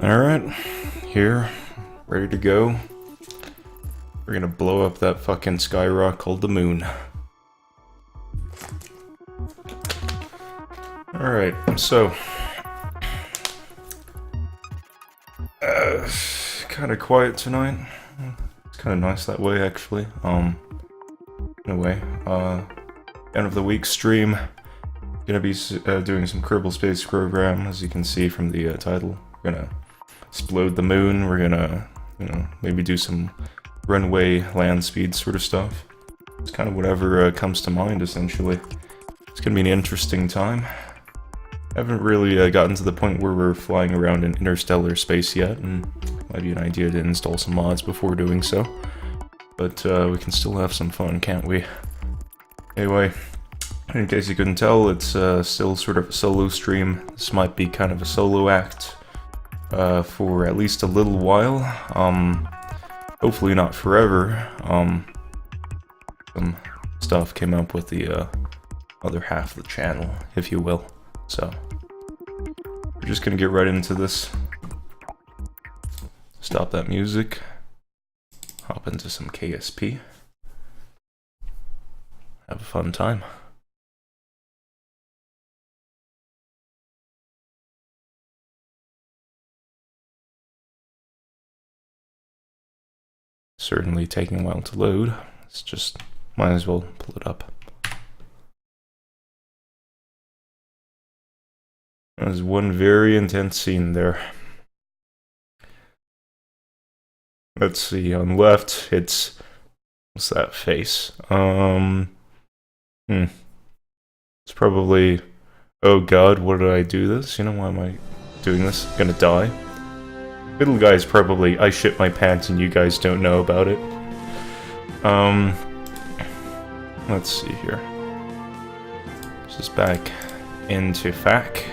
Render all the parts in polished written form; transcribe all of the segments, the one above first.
Alright, here, ready to go. We're gonna blow up that fucking sky rock called the moon. Alright, so... kinda quiet tonight. It's kinda nice that way, actually. In a way. End of the week stream. Gonna be doing some Kerbal Space Program, as you can see from the title. We're gonna explode the moon, we're gonna, maybe do some runway land speed sort of stuff. It's kind of whatever comes to mind, essentially. It's gonna be an interesting time. I haven't really gotten to the point where we're flying around in interstellar space yet, and might be an idea to install some mods before doing so. But we can still have some fun, can't we? Anyway, in case you couldn't tell, it's still sort of a solo stream. This might be kind of a solo act for at least a little while. Hopefully not forever. Some stuff came up with the other half of the channel, if you will. So, we're just gonna get right into this. Stop that music. Hop into some KSP. Have a fun time. Certainly taking a while to load. It's just, might as well pull it up. There's one very intense scene there. Let's see, on the left, it's... what's that face? It's probably... oh god, what did I do this? Why am I doing this? I'm gonna die. Middle guy's probably, I shit my pants and you guys don't know about it. Let's see here. This is back into FAQ.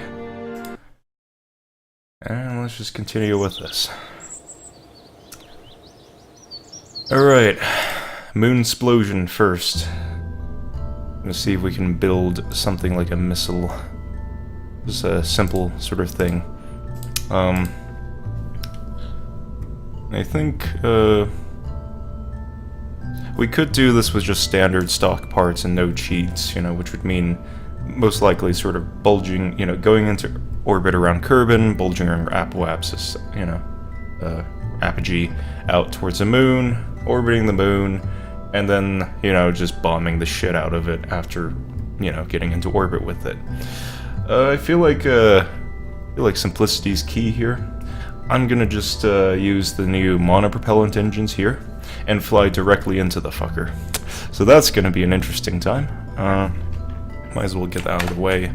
And let's just continue with this. Alright, moon explosion first. I'm gonna see if we can build something like a missile. Just a simple sort of thing. I think, we could do this with just standard stock parts and no cheats, which would mean most likely sort of bulging, going into orbit around Kerbin, bulging around Apoapsis, apogee out towards the moon, orbiting the moon, and then, just bombing the shit out of it after, getting into orbit with it. I feel like simplicity is key here. I'm gonna just use the new monopropellant engines here and fly directly into the fucker. So that's gonna be an interesting time. Might as well get that out of the way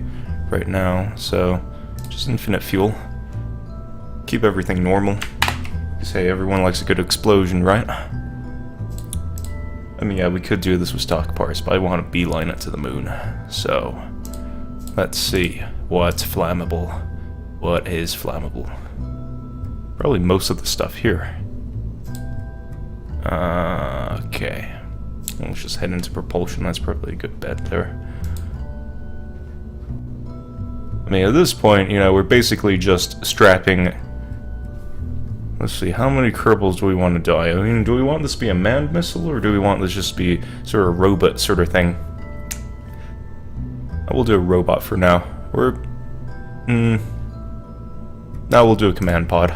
right now. So, just infinite fuel. Keep everything normal. Because hey, everyone likes a good explosion, right? I mean, yeah, we could do this with stock parts, but I want to beeline it to the moon. So, let's see. What's flammable? What is flammable? Probably most of the stuff here. Okay. Let's just head into propulsion. That's probably a good bet there. I mean, at this point, we're basically just strapping... let's see, how many Kerbals do we want to die? I mean, do we want this to be a manned missile, or do we want this just to be sort of a robot sort of thing? I will do a robot for now. Now we'll do a command pod.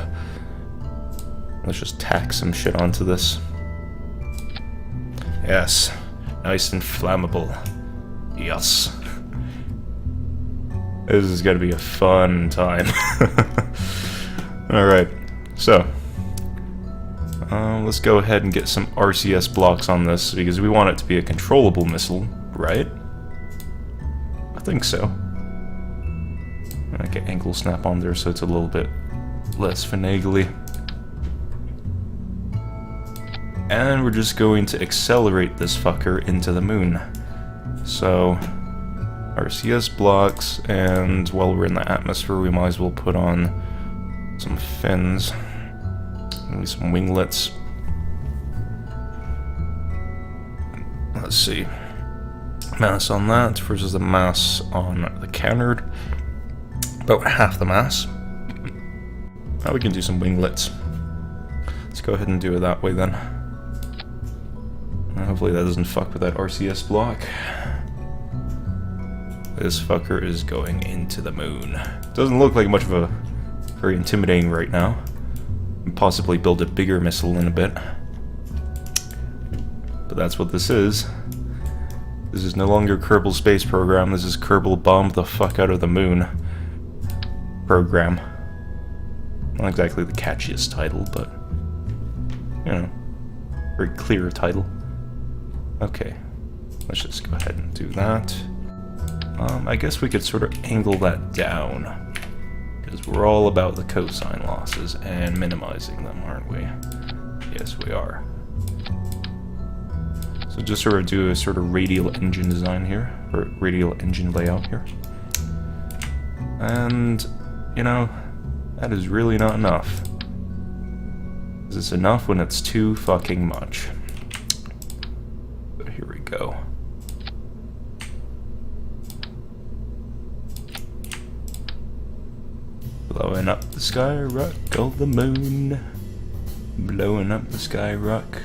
Let's just tack some shit onto this. Yes. Nice and flammable. Yes. This is gonna be a fun time. Alright, so. Let's go ahead and get some RCS blocks on this, because we want it to be a controllable missile, right? I think so. I get angle snap on there so it's a little bit less finagly. And we're just going to accelerate this fucker into the moon. So, RCS blocks, and while we're in the atmosphere, we might as well put on some fins. Maybe some winglets. Let's see. Mass on that versus the mass on the canard. About half the mass. Now we can do some winglets. Let's go ahead and do it that way then. Hopefully that doesn't fuck with that RCS block. This fucker is going into the moon. Doesn't look like much of a very intimidating right now. Possibly build a bigger missile in a bit. But that's what this is. This is no longer Kerbal Space Program, this is Kerbal Bomb the fuck out of the moon program. Not exactly the catchiest title, but you know, very clear title. Okay, let's just go ahead and do that. I guess we could sort of angle that down, because we're all about the cosine losses and minimizing them, aren't we? Yes, we are. So just sort of do a sort of radial engine design here, or radial engine layout here. And, you know, that is really not enough. Is this enough when it's too fucking much? So here we go. Blowing up the sky rock of the moon. Blowing up the sky rock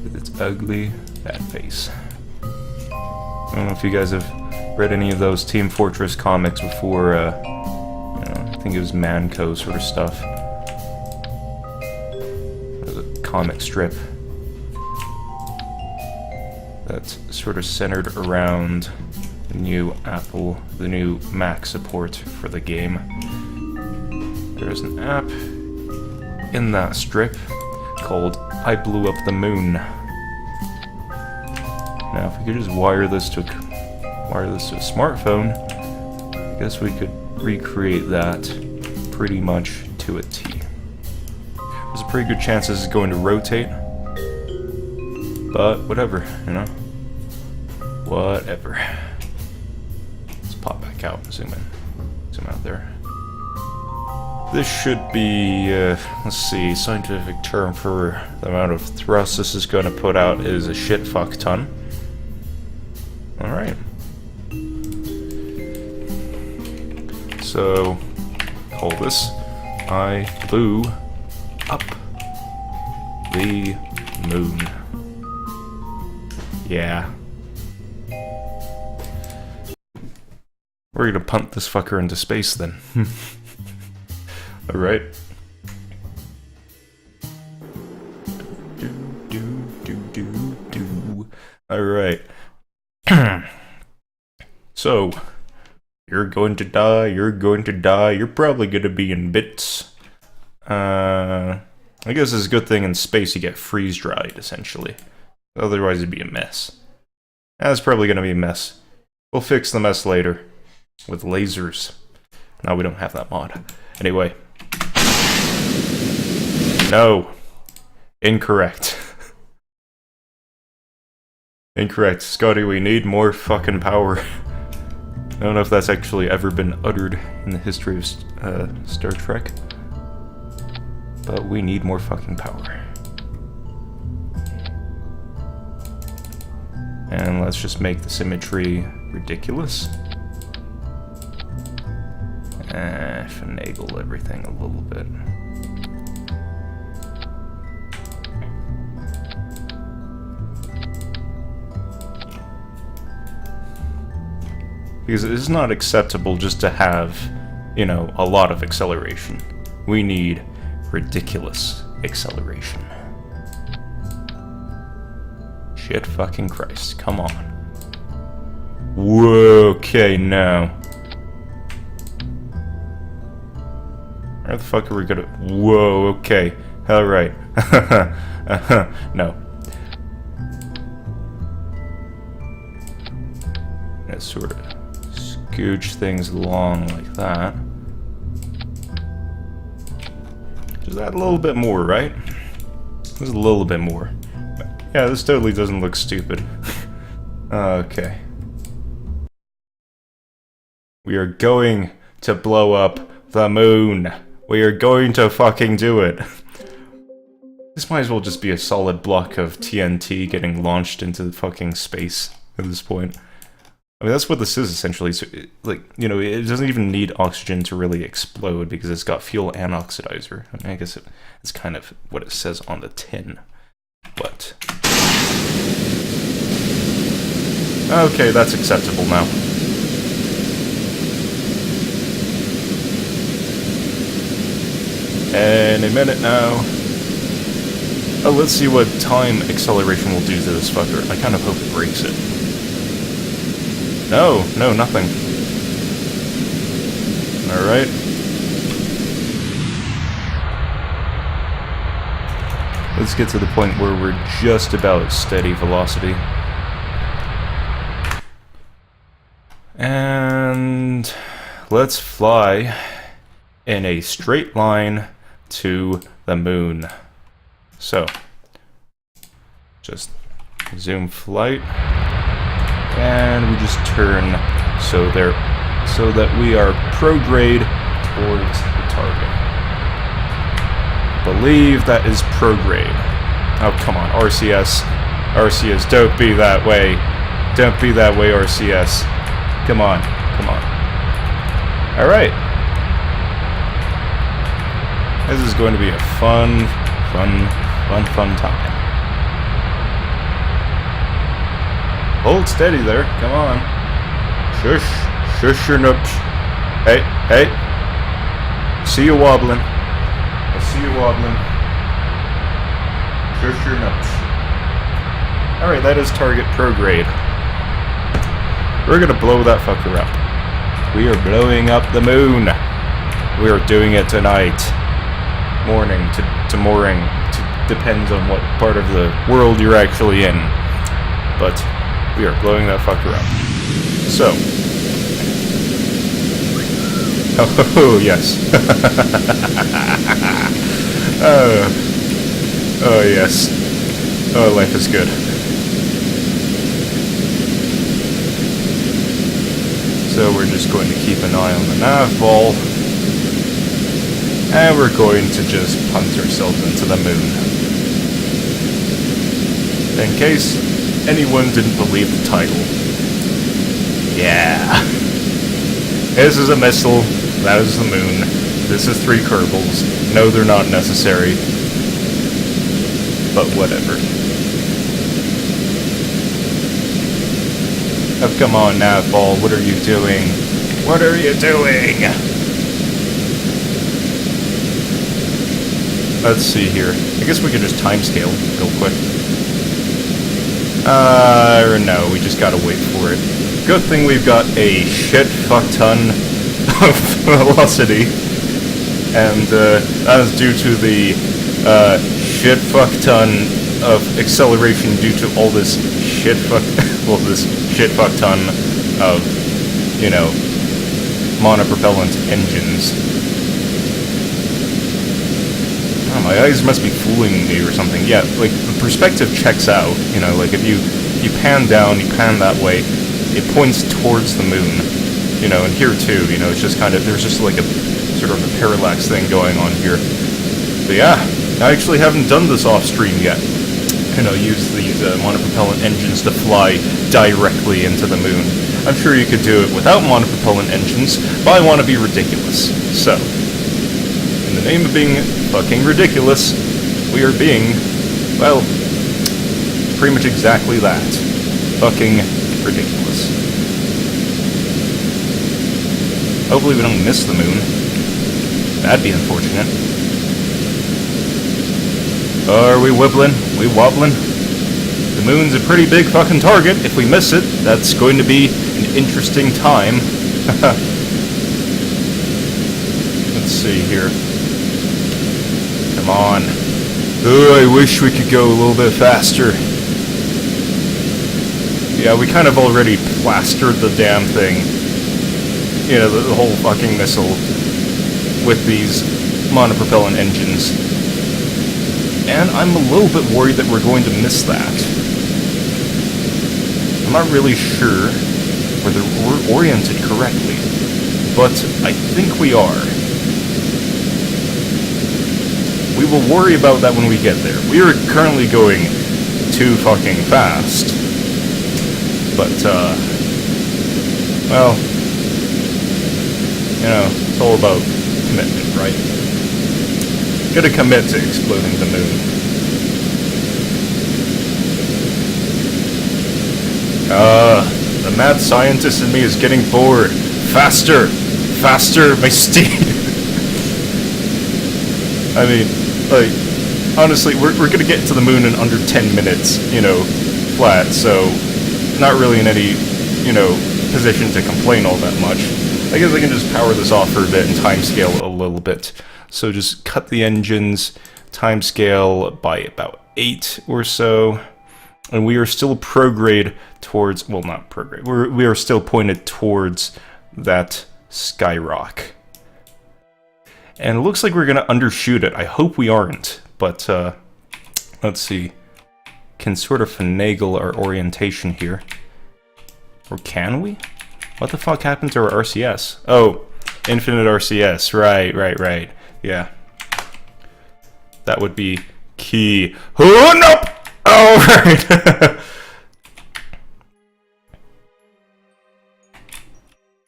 with its ugly bad face. I don't know if you guys have read any of those Team Fortress comics before, you know, I think it was Manco sort of stuff. There's a comic strip that's sort of centered around the new the new Mac support for the game. There's an app in that strip called I Blew Up the Moon. Now, if we could just wire this to a smartphone, I guess we could recreate that pretty much to a T. There's a pretty good chance this is going to rotate, but whatever, you know? Whatever. Let's pop back out and zoom in. Zoom out there. This should be, let's see, scientific term for the amount of thrust this is going to put out is a shit fuck ton. Alright. So, call this I Blew Up the Moon. Yeah. We're gonna punt this fucker into space then. Alright. Alright. So, you're going to die, you're going to die, you're probably gonna be in bits. I guess it's a good thing in space you get freeze-dried, essentially. Otherwise it'd be a mess. That's probably gonna be a mess. We'll fix the mess later. With lasers. No, we don't have that mod. Anyway. No. Incorrect. Incorrect. Scotty, we need more fucking power. I don't know if that's actually ever been uttered in the history of Star Trek. But we need more fucking power. And let's just make the symmetry ridiculous. Finagle everything a little bit. Because it is not acceptable just to have, you know, a lot of acceleration. We need ridiculous acceleration. Shit fucking Christ, come on. Whoa, okay, now. Where the fuck are we gonna... Whoa, okay. Alright. No. Let's sort of scooch things along like that. Just add a little bit more, right? Just a little bit more. Yeah, this totally doesn't look stupid. Okay. We are going to blow up the moon. We are going to fucking do it. This might as well just be a solid block of TNT getting launched into fucking space at this point. I mean, that's what this is, essentially. So, like, you know, it doesn't even need oxygen to really explode because it's got fuel and oxidizer. I mean, I guess it's kind of what it says on the tin. But... okay, that's acceptable now. Any minute now. Oh, let's see what time acceleration will do to this fucker. I kind of hope it breaks it. No, nothing. Alright. Let's get to the point where we're just about steady velocity. And let's fly in a straight line to the moon. So, just resume flight, and we just turn so that we are prograde towards the target. Believe that is prograde. Oh, come on, RCS. RCS, don't be that way. Don't be that way, RCS. Come on, come on. Alright. This is going to be a fun time. Hold steady there, come on. Shush your nuts. Hey. See you wobbling. I see you wobbling. Shush your nuts. Alright, that is target prograde. We're gonna blow that fucker up. We are blowing up the moon. We are doing it tonight. Morning to mooring. Depends on what part of the world you're actually in. But we are blowing that fucker up. So. Oh, yes. Oh, yes. Oh, life is good. So we're just going to keep an eye on the nav ball. And we're going to just punt ourselves into the moon. In case anyone didn't believe the title. Yeah. This is a missile. That is the moon. This is 3 Kerbals. No, they're not necessary. But whatever. Oh, come on, Navball. What are you doing? What are you doing? Let's see here. I guess we could just timescale real quick. No, we just gotta wait for it. Good thing we've got a shit fuck ton of velocity. And, that is due to the, shit fuck ton of acceleration due to all this shit fuck... well, this shit fuck ton of, you know, monopropellant engines. Oh, my eyes must be fooling me or something. Yeah, like, the perspective checks out, you know, like, if you pan down, you pan that way, it points towards the moon, you know, and here too, you know, it's just kind of, there's just like a, sort of a parallax thing going on here. But yeah, I actually haven't done this off-stream yet. You know, use these monopropellant engines to fly directly into the moon. I'm sure you could do it without monopropellant engines, but I want to be ridiculous. So, in the name of being fucking ridiculous, we are being, well, pretty much exactly that. Fucking ridiculous. Hopefully we don't miss the moon. That'd be unfortunate. Are we wibbling? We wobbling? The moon's a pretty big fucking target. If we miss it, that's going to be an interesting time. Let's see here. Come on. Oh, I wish we could go a little bit faster. Yeah, we kind of already plastered the damn thing. You know, the whole fucking missile with these monopropellant engines. And I'm a little bit worried that we're going to miss that. I'm not really sure whether we're oriented correctly, but I think we are. We will worry about that when we get there. We are currently going too fucking fast. But, Well, you know, it's all about commitment, right? Gotta commit to exploding the moon. The mad scientist in me is getting bored. Faster! Faster, my steed! I mean, like, honestly, we're gonna get to the moon in under 10 minutes, you know, flat, so not really in any, you know, position to complain all that much. I guess I can just power this off for a bit and timescale a little bit. So just cut the engines, timescale by about 8 or so, and we are still prograde towards, well, not prograde, we are still pointed towards that skyrock. And it looks like we're gonna undershoot it. I hope we aren't, but let's see. Can sort of finagle our orientation here. Or can we? What the fuck happened to our RCS? Oh, infinite RCS. Right. Yeah. That would be key. Oh, nope! Oh, right!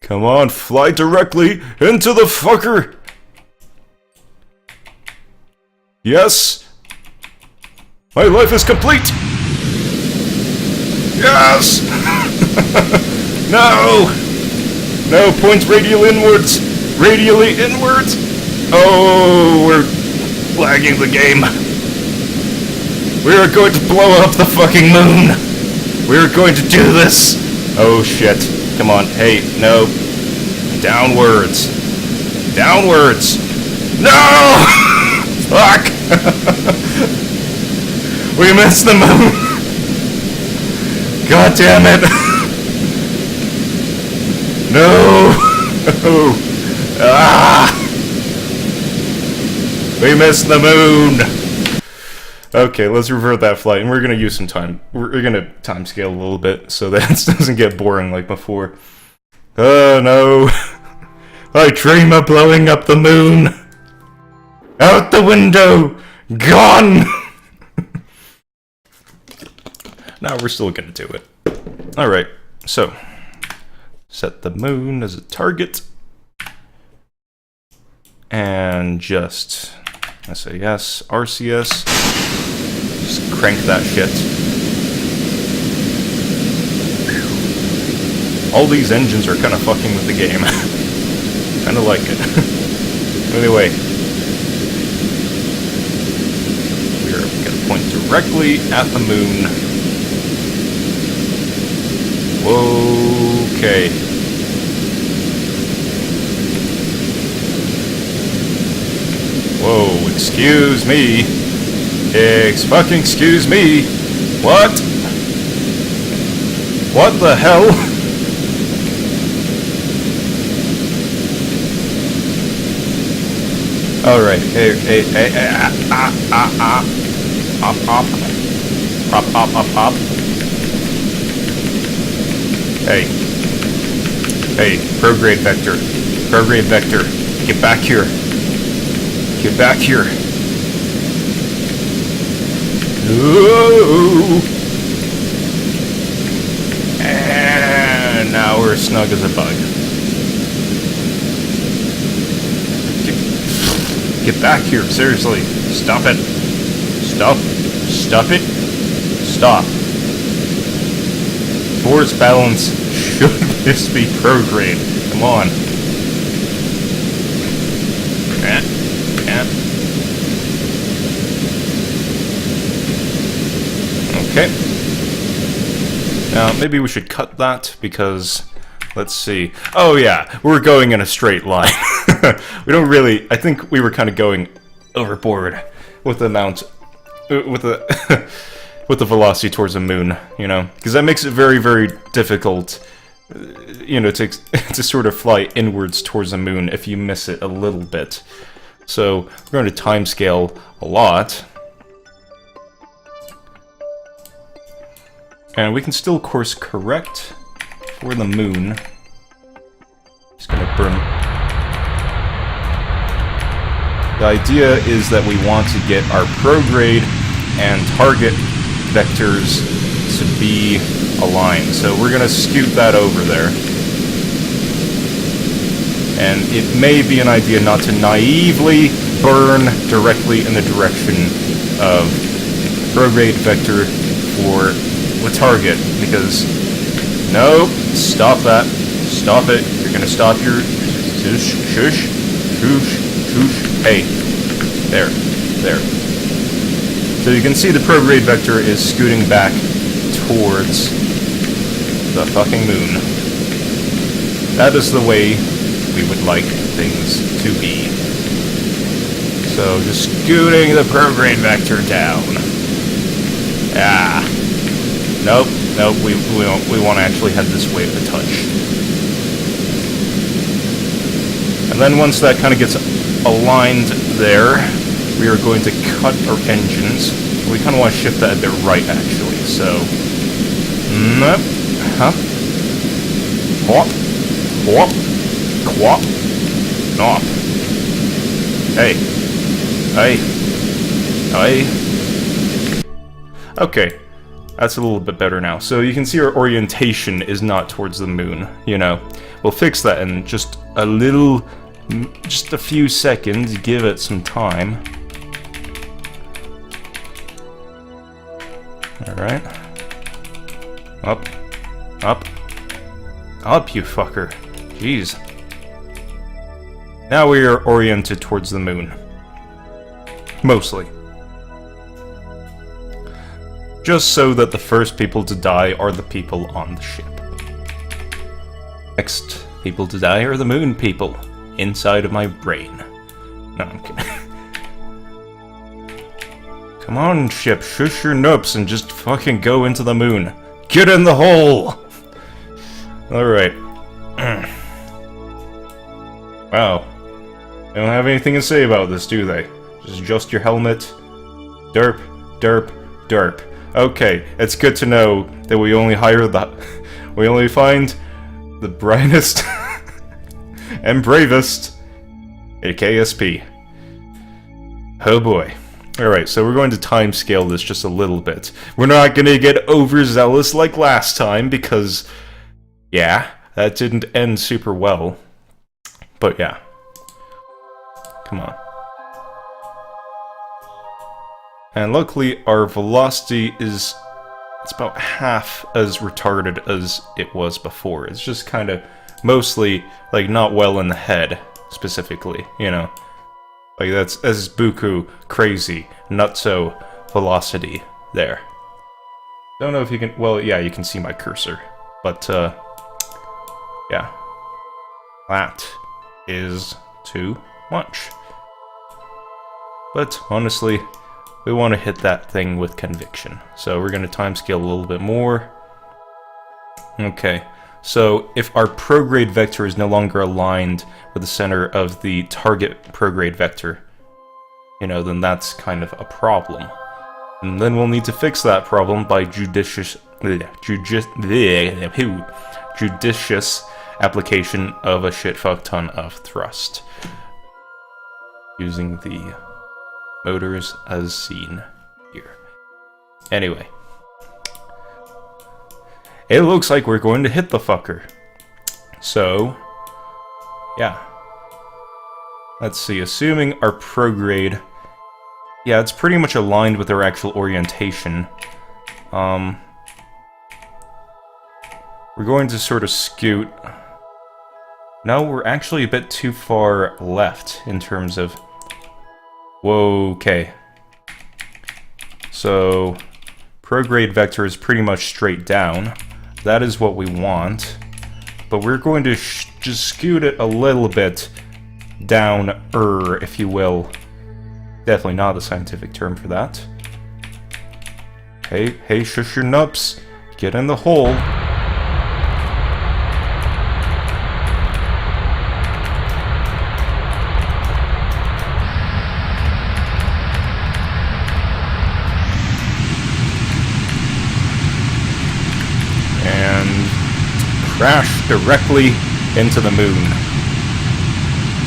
Come on, fly directly into the fucker! Yes! My life is complete! Yes! No! No, point radial inwards! Radially inwards! Oh, we're lagging the game. We are going to blow up the fucking moon! We are going to do this! Oh shit. Come on, hey, no. Downwards. Downwards! No! Fuck! We missed the moon! God damn it! No! Ah! We missed the moon! Okay, let's revert that flight, and we're gonna use some time. We're gonna time scale a little bit so that it doesn't get boring like before. Oh no! I dream of blowing up the moon! Out the window! Gone! Now we're still gonna do it. Alright, so set the moon as a target. And just SAS, RCS. Just crank that shit. All these engines are kind of fucking with the game. Kind of like it. Anyway. We're gonna point directly at the moon. Okay. Whoa, excuse me. Fucking excuse me. What? What the hell? Alright, hey, Hop. Hey, prograde vector. Prograde vector. Get back here. Get back here. Ooh. And now we're snug as a bug. Get back here, seriously. Stop it. Stop. Stop it. Stop. Force balance should this be prograde. Come on. Okay. Now, maybe we should cut that, because, let's see. Oh yeah, we're going in a straight line. We don't really, I think we were kind of going overboard with the amount, with the, with the velocity towards the moon, you know? Because that makes it very, very difficult, you know, to sort of fly inwards towards the moon if you miss it a little bit. So, we're going to timescale a lot. And we can still course correct for the moon. Just gonna burn. The idea is that we want to get our prograde and target vectors to be aligned. So we're gonna scoot that over there. and it may be an idea not to naively burn directly in the direction of the prograde vector for the target, because no, stop that, stop it, you're gonna stop your shush, shush, shush, shush, hey, there. So you can see the prograde vector is scooting back towards the fucking moon. That is the way we would like things to be. So just scooting the prograde vector down. Nope, we want to actually head this way a touch. And then once that kind of gets aligned there, we are going to cut our engines. We kind of want to shift that a bit right, actually. So, hop, hop, quap, nop. Hey. Okay, that's a little bit better now. So you can see our orientation is not towards the moon, you know. We'll fix that in just a few seconds, give it some time. Alright. Up, you fucker. Jeez. Now we are oriented towards the moon. Mostly. Just so that the first people to die are the people on the ship. Next people to die are the moon people. Inside of my brain. No, I'm kidding. Come on, ship, shush your noops and just fucking go into the moon. Get in the hole! Alright. Wow. They don't have anything to say about this, do they? Just adjust your helmet. Derp, derp, derp. Okay, it's good to know that we only we only find the brightest and bravest at KSP. Oh boy. Alright, so we're going to timescale this just a little bit. We're not going to get overzealous like last time, because, yeah, that didn't end super well. But yeah. Come on. And luckily, our velocity it's about half as retarded as it was before. It's just kind of mostly, like, not well in the head, specifically, you know? Like, that's buku crazy, not so velocity there. Don't know if you can, well, yeah, you can see my cursor, but, yeah. That is too much. But, honestly, we want to hit that thing with conviction. So we're going to timescale a little bit more. Okay, so if our prograde vector is no longer aligned with the center of the target prograde vector, you know, then that's kind of a problem. And then we'll need to fix that problem by judicious application of a shit-fuck ton of thrust. Using the motors as seen here. Anyway. It looks like we're going to hit the fucker. So, yeah. Let's see, assuming our prograde... Yeah, it's pretty much aligned with our actual orientation. We're going to sort of scoot... No, we're actually a bit too far left in terms of... Whoa, okay. So, prograde vector is pretty much straight down. That is what we want. But we're going to just scoot it a little bit down, if you will. Definitely not the scientific term for that. Hey, shush your nups. Get in the hole. Crash directly into the moon.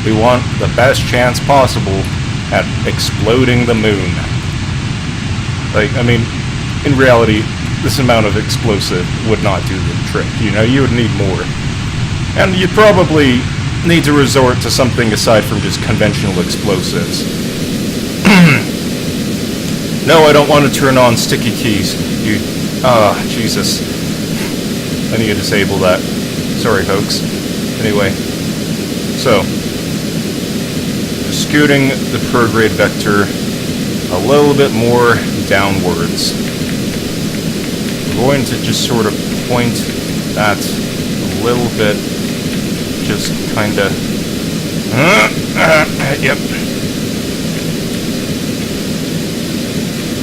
We want the best chance possible at exploding the moon. Like, I mean, in reality, this amount of explosive would not do the trick, you know, you would need more. And you'd probably need to resort to something aside from just conventional explosives. No, I don't want to turn on sticky keys. Jesus. I need to disable that. Sorry, folks. Anyway. So. Scooting the prograde vector a little bit more downwards. We're going to just sort of point that a little bit, just kinda... yep.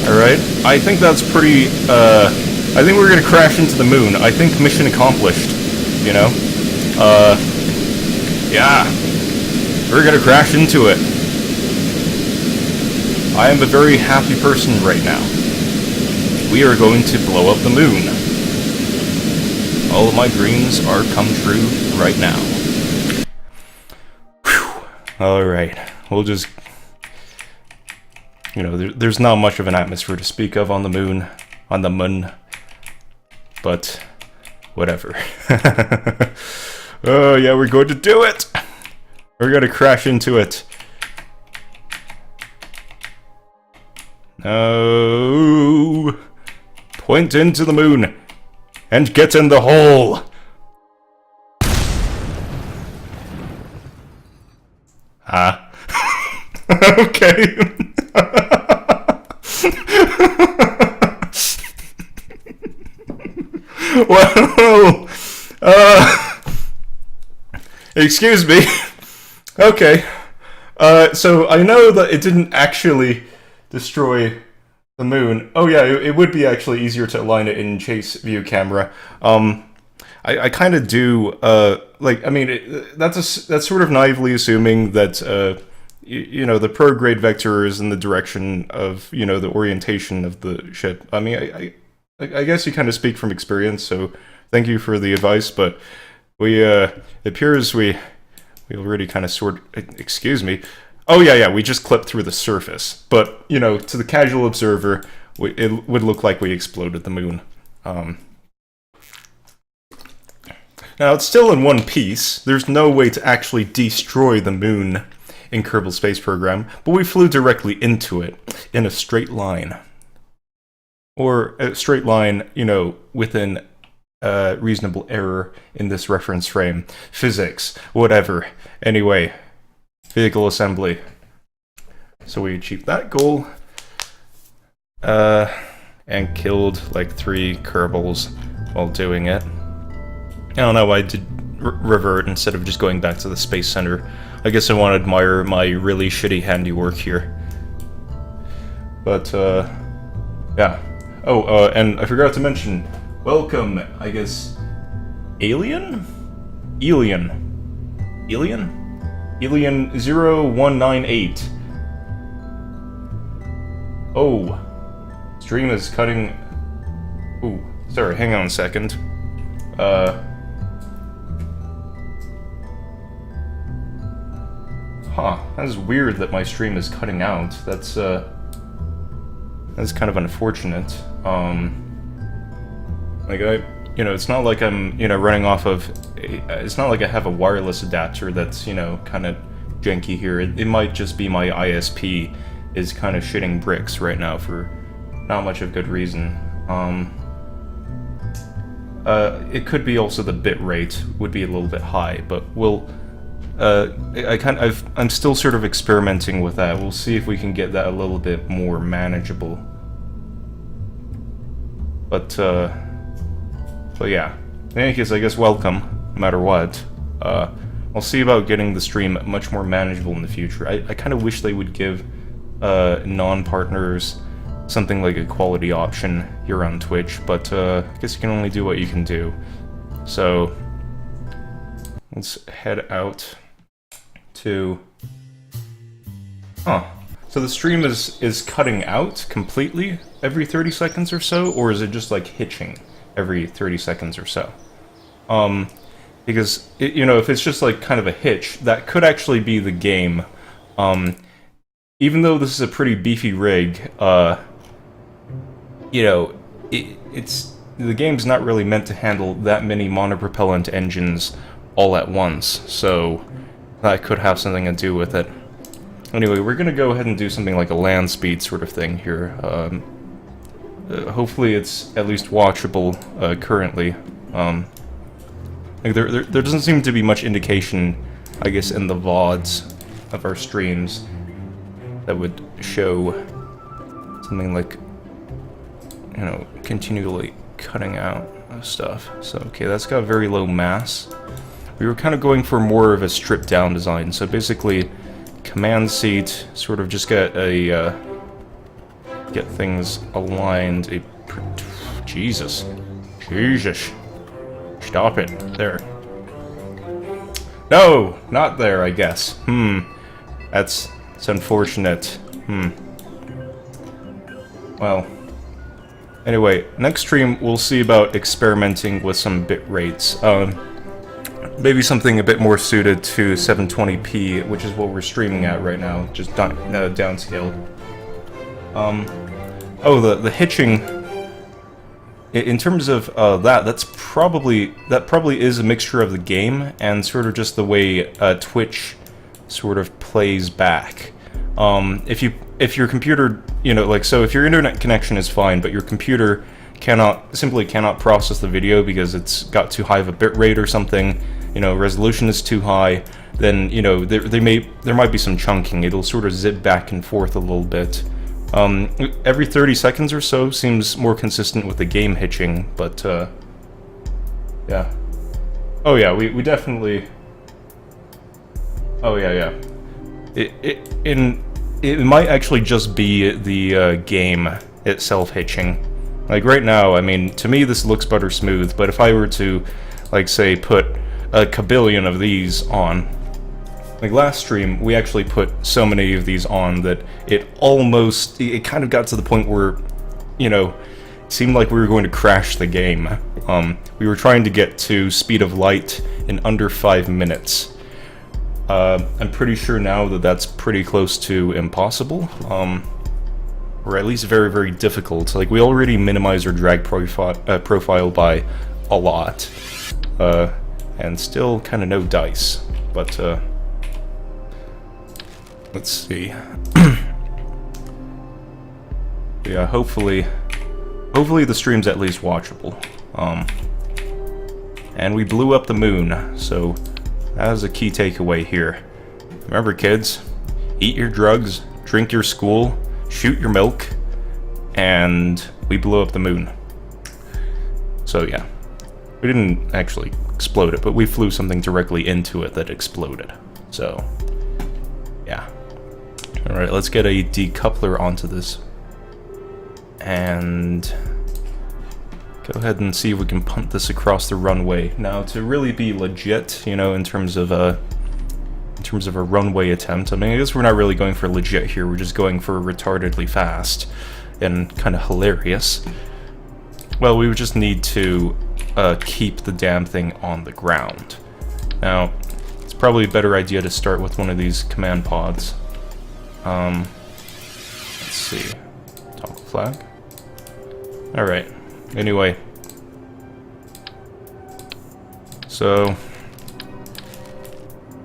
Alright, I think that's pretty, I think we're gonna crash into the moon. I think mission accomplished, you know? Yeah. We're gonna crash into it. I am a very happy person right now. We are going to blow up the moon. All of my dreams are come true right now. Whew. Alright, we'll just... You know, there's not much of an atmosphere to speak of on the moon. But, whatever. Oh yeah, we're going to do it! We're gonna crash into it. No. Point into the moon and get in the hole. Ah. Okay. Well, excuse me. Okay. So I know that it didn't actually destroy the moon. Oh yeah, it would be actually easier to align it in chase view camera. I kind of do, like, I mean, that's sort of naively assuming that, you know, the prograde vector is in the direction of, you know, the orientation of the ship. I mean, I guess you kind of speak from experience, so thank you for the advice, but it appears we already kind of excuse me. Oh yeah, we just clipped through the surface. But, you know, to the casual observer, it would look like we exploded the moon. Now, it's still in one piece. There's no way to actually destroy the moon in Kerbal Space Program, but we flew directly into it in a straight line. Or a straight line, you know, within reasonable error in this reference frame. Physics, whatever. Anyway, vehicle assembly. So we achieved that goal. And killed like 3 Kerbals while doing it. I don't know why I did revert instead of just going back to the Space Center. I guess I want to admire my really shitty handiwork here. But, yeah. Oh, and I forgot to mention, welcome, I guess, Alien 0198. Oh, stream is cutting... Ooh, sorry, hang on a second. Huh, that's weird that my stream is cutting out. That's kind of unfortunate. Like, you know, it's not like I'm, you know, running off of... It's not like I have a wireless adapter that's, you know, kind of janky here. It might just be my ISP is kind of shitting bricks right now for not much of good reason. It could be also the bit rate would be a little bit high, but we'll... I'm still sort of experimenting with that. We'll see if we can get that a little bit more manageable. But yeah. In any case, I guess welcome, no matter what. I'll see about getting the stream much more manageable in the future. I kind of wish they would give non-partners something like a quality option here on Twitch, but I guess you can only do what you can do. So let's head out to... Huh. So the stream is cutting out completely every 30 seconds or so, or is it just like hitching every 30 seconds or so? Because, you know, if it's just like kind of a hitch, that could actually be the game. Even though this is a pretty beefy rig, you know, the game's not really meant to handle that many monopropellant engines all at once, so that could have something to do with it. Anyway, we're gonna go ahead and do something like a land speed sort of thing here. Hopefully it's at least watchable currently. Like there doesn't seem to be much indication, I guess, in the VODs of our streams that would show something like, you know, continually cutting out stuff. So, okay, that's got very low mass. We were kind of going for more of a stripped down design, so basically command seat, sort of just get a get things aligned. Jesus, stop it there. No, not there, I guess. That's unfortunate. Well, anyway, next stream we'll see about experimenting with some bit rates. Maybe something a bit more suited to 720p, which is what we're streaming at right now, just downscaled. Oh, the hitching. In terms of that probably is a mixture of the game and sort of just the way Twitch sort of plays back. If your computer, you know, like, so if your internet connection is fine, but your computer simply cannot process the video because it's got too high of a bit rate or something, you know, resolution is too high, then, you know, there might be some chunking. It'll sort of zip back and forth a little bit. Every 30 seconds or so seems more consistent with the game hitching, but yeah. Oh yeah, we definitely. Oh yeah. It might actually just be the game itself hitching. Like right now, I mean, to me this looks butter smooth, but if I were to, like, say, put a kabillion of these on, like last stream, we actually put so many of these on that it kind of got to the point where, you know, it seemed like we were going to crash the game. We were trying to get to speed of light in under 5 minutes. I'm pretty sure now that that's pretty close to impossible, or at least very, very difficult. Like, we already minimized our drag profile by a lot, and still kind of no dice, but let's see. Yeah, hopefully the stream's at least watchable. And we blew up the moon, so that is a key takeaway here. Remember, kids, eat your drugs, drink your school, shoot your milk, and we blew up the moon. So yeah, we didn't actually explode it, but we flew something directly into it that exploded. So yeah. Alright, let's get a decoupler onto this. And go ahead and see if we can punt this across the runway. Now, to really be legit, you know, in terms of a runway attempt, I mean, I guess we're not really going for legit here, we're just going for retardedly fast and kind of hilarious. Well, we would just need to keep the damn thing on the ground. Now, it's probably a better idea to start with one of these command pods. Let's see. Toggle flag. Alright. Anyway. So,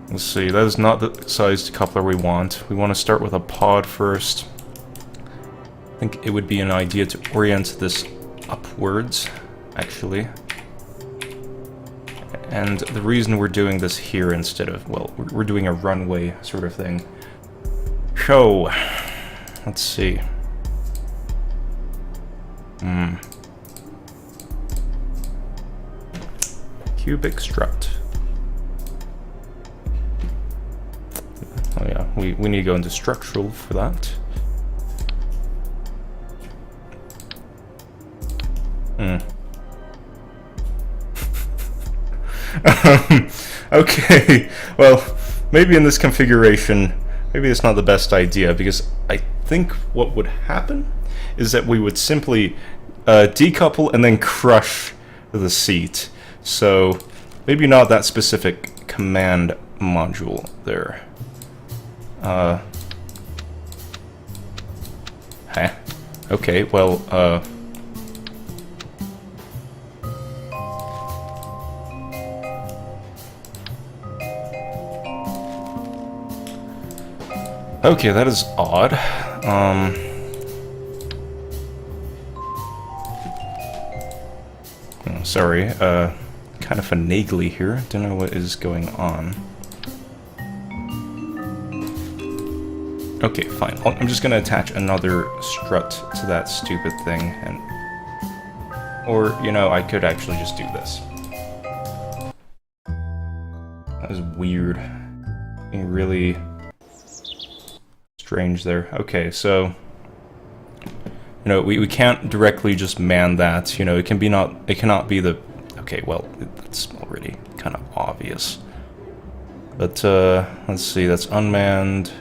let's see. That is not the size decoupler we want. We want to start with a pod first. I think it would be an idea to orient this upwards, actually. And the reason we're doing this here instead of, well, we're doing a runway sort of thing. So, let's see. Cubic strut. Oh yeah, we need to go into structural for that. Okay, well, maybe in this configuration, maybe it's not the best idea, because I think what would happen is that we would simply decouple and then crush the seat. So maybe not that specific command module there. Okay, well, Okay, that is odd. Oh, sorry, kind of finagly here. Don't know what is going on. Okay, fine. I'm just gonna attach another strut to that stupid thing, and... Or, you know, I could actually just do this. That was weird. Being really... strange there. Okay, so... You know, we can't directly just man that, you know, it cannot be the... Okay, well, that's already kind of obvious. But, let's see, that's unmanned...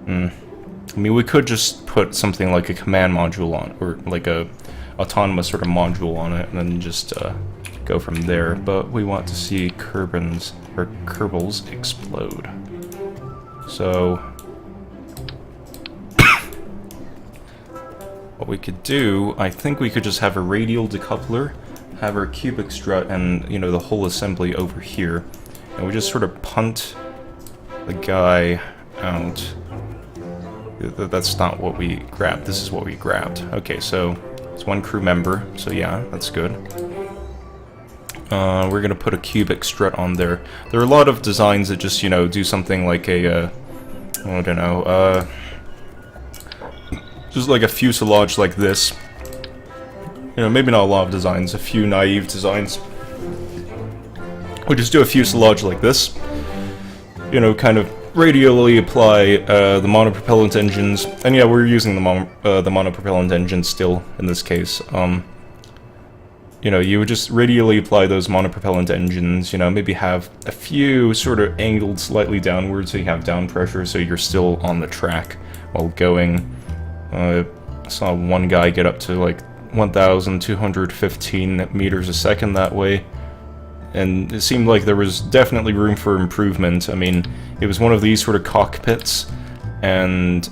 I mean, we could just put something like a command module on, or like a autonomous sort of module on it, and then just go from there. But we want to see Kerbals explode. So what we could do, I think we could just have a radial decoupler, have our cubic strut, and you know the whole assembly over here, and we just sort of punt the guy out. That's not what we grabbed. This is what we grabbed. Okay, so it's one crew member. So yeah, that's good. We're gonna put a cubic strut on there. There are a lot of designs that just, you know, do something like a, I don't know, just like a fuselage like this. You know, maybe not a lot of designs, a few naive designs. We just do a fuselage like this. You know, kind of radially apply the monopropellant engines, and yeah, we're using the monopropellant engines still in this case. You know, you would just radially apply those monopropellant engines, you know, maybe have a few sort of angled slightly downwards so you have down pressure so you're still on the track while going. I saw one guy get up to like 1,215 meters a second that way. And it seemed like there was definitely room for improvement. I mean, it was one of these sort of cockpits, and,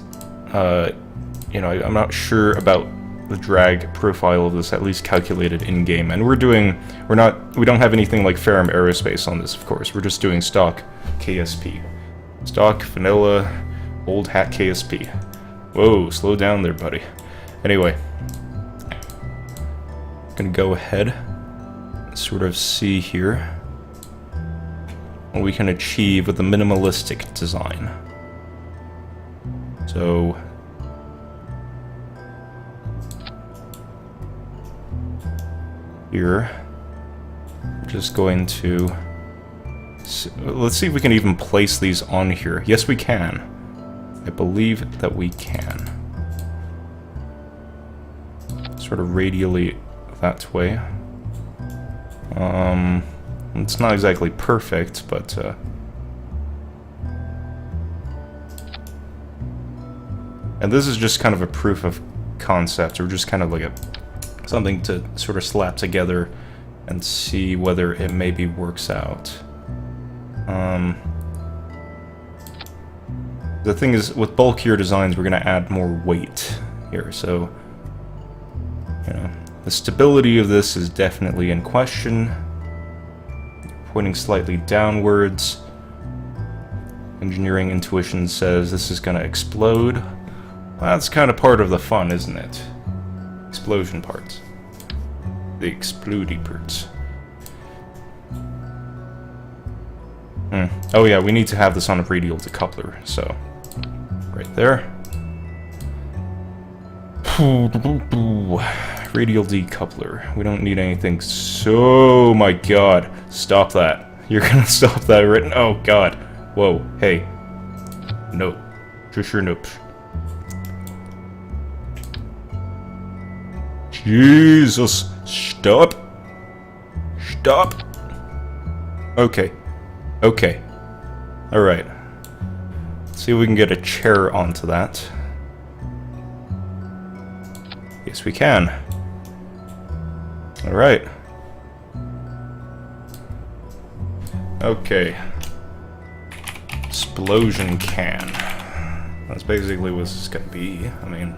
you know, I'm not sure about the drag profile of this, at least calculated in-game. And we don't have anything like Ferrum Aerospace on this, of course. We're just doing stock KSP. Stock, vanilla, old hat KSP. Whoa, slow down there, buddy. Anyway. Gonna go ahead. Sort of see here what we can achieve with a minimalistic design. So here we're just going to let's see if we can even place these on here. Yes, we can. I believe that we can. Sort of radially that way. It's not exactly perfect, but, and this is just kind of a proof of concept, or just kind of like something to sort of slap together and see whether it maybe works out. The thing is, with bulkier designs, we're going to add more weight here, so, you know. The stability of this is definitely in question. Pointing slightly downwards. Engineering intuition says this is gonna explode. Well, that's kind of part of the fun, isn't it? Explosion parts. The explodey parts. Oh yeah, we need to have this on a radial decoupler, so... right there. Radial decoupler. We don't need anything so... my god. Stop that. You're gonna stop that right... oh god. Whoa. Hey. No. Just your nope. Jesus. Stop. Stop. Okay. Okay. Alright. Let's see if we can get a chair onto that. Yes, we can. Alright. Okay. Explosion can. That's basically what this is gonna be. I mean,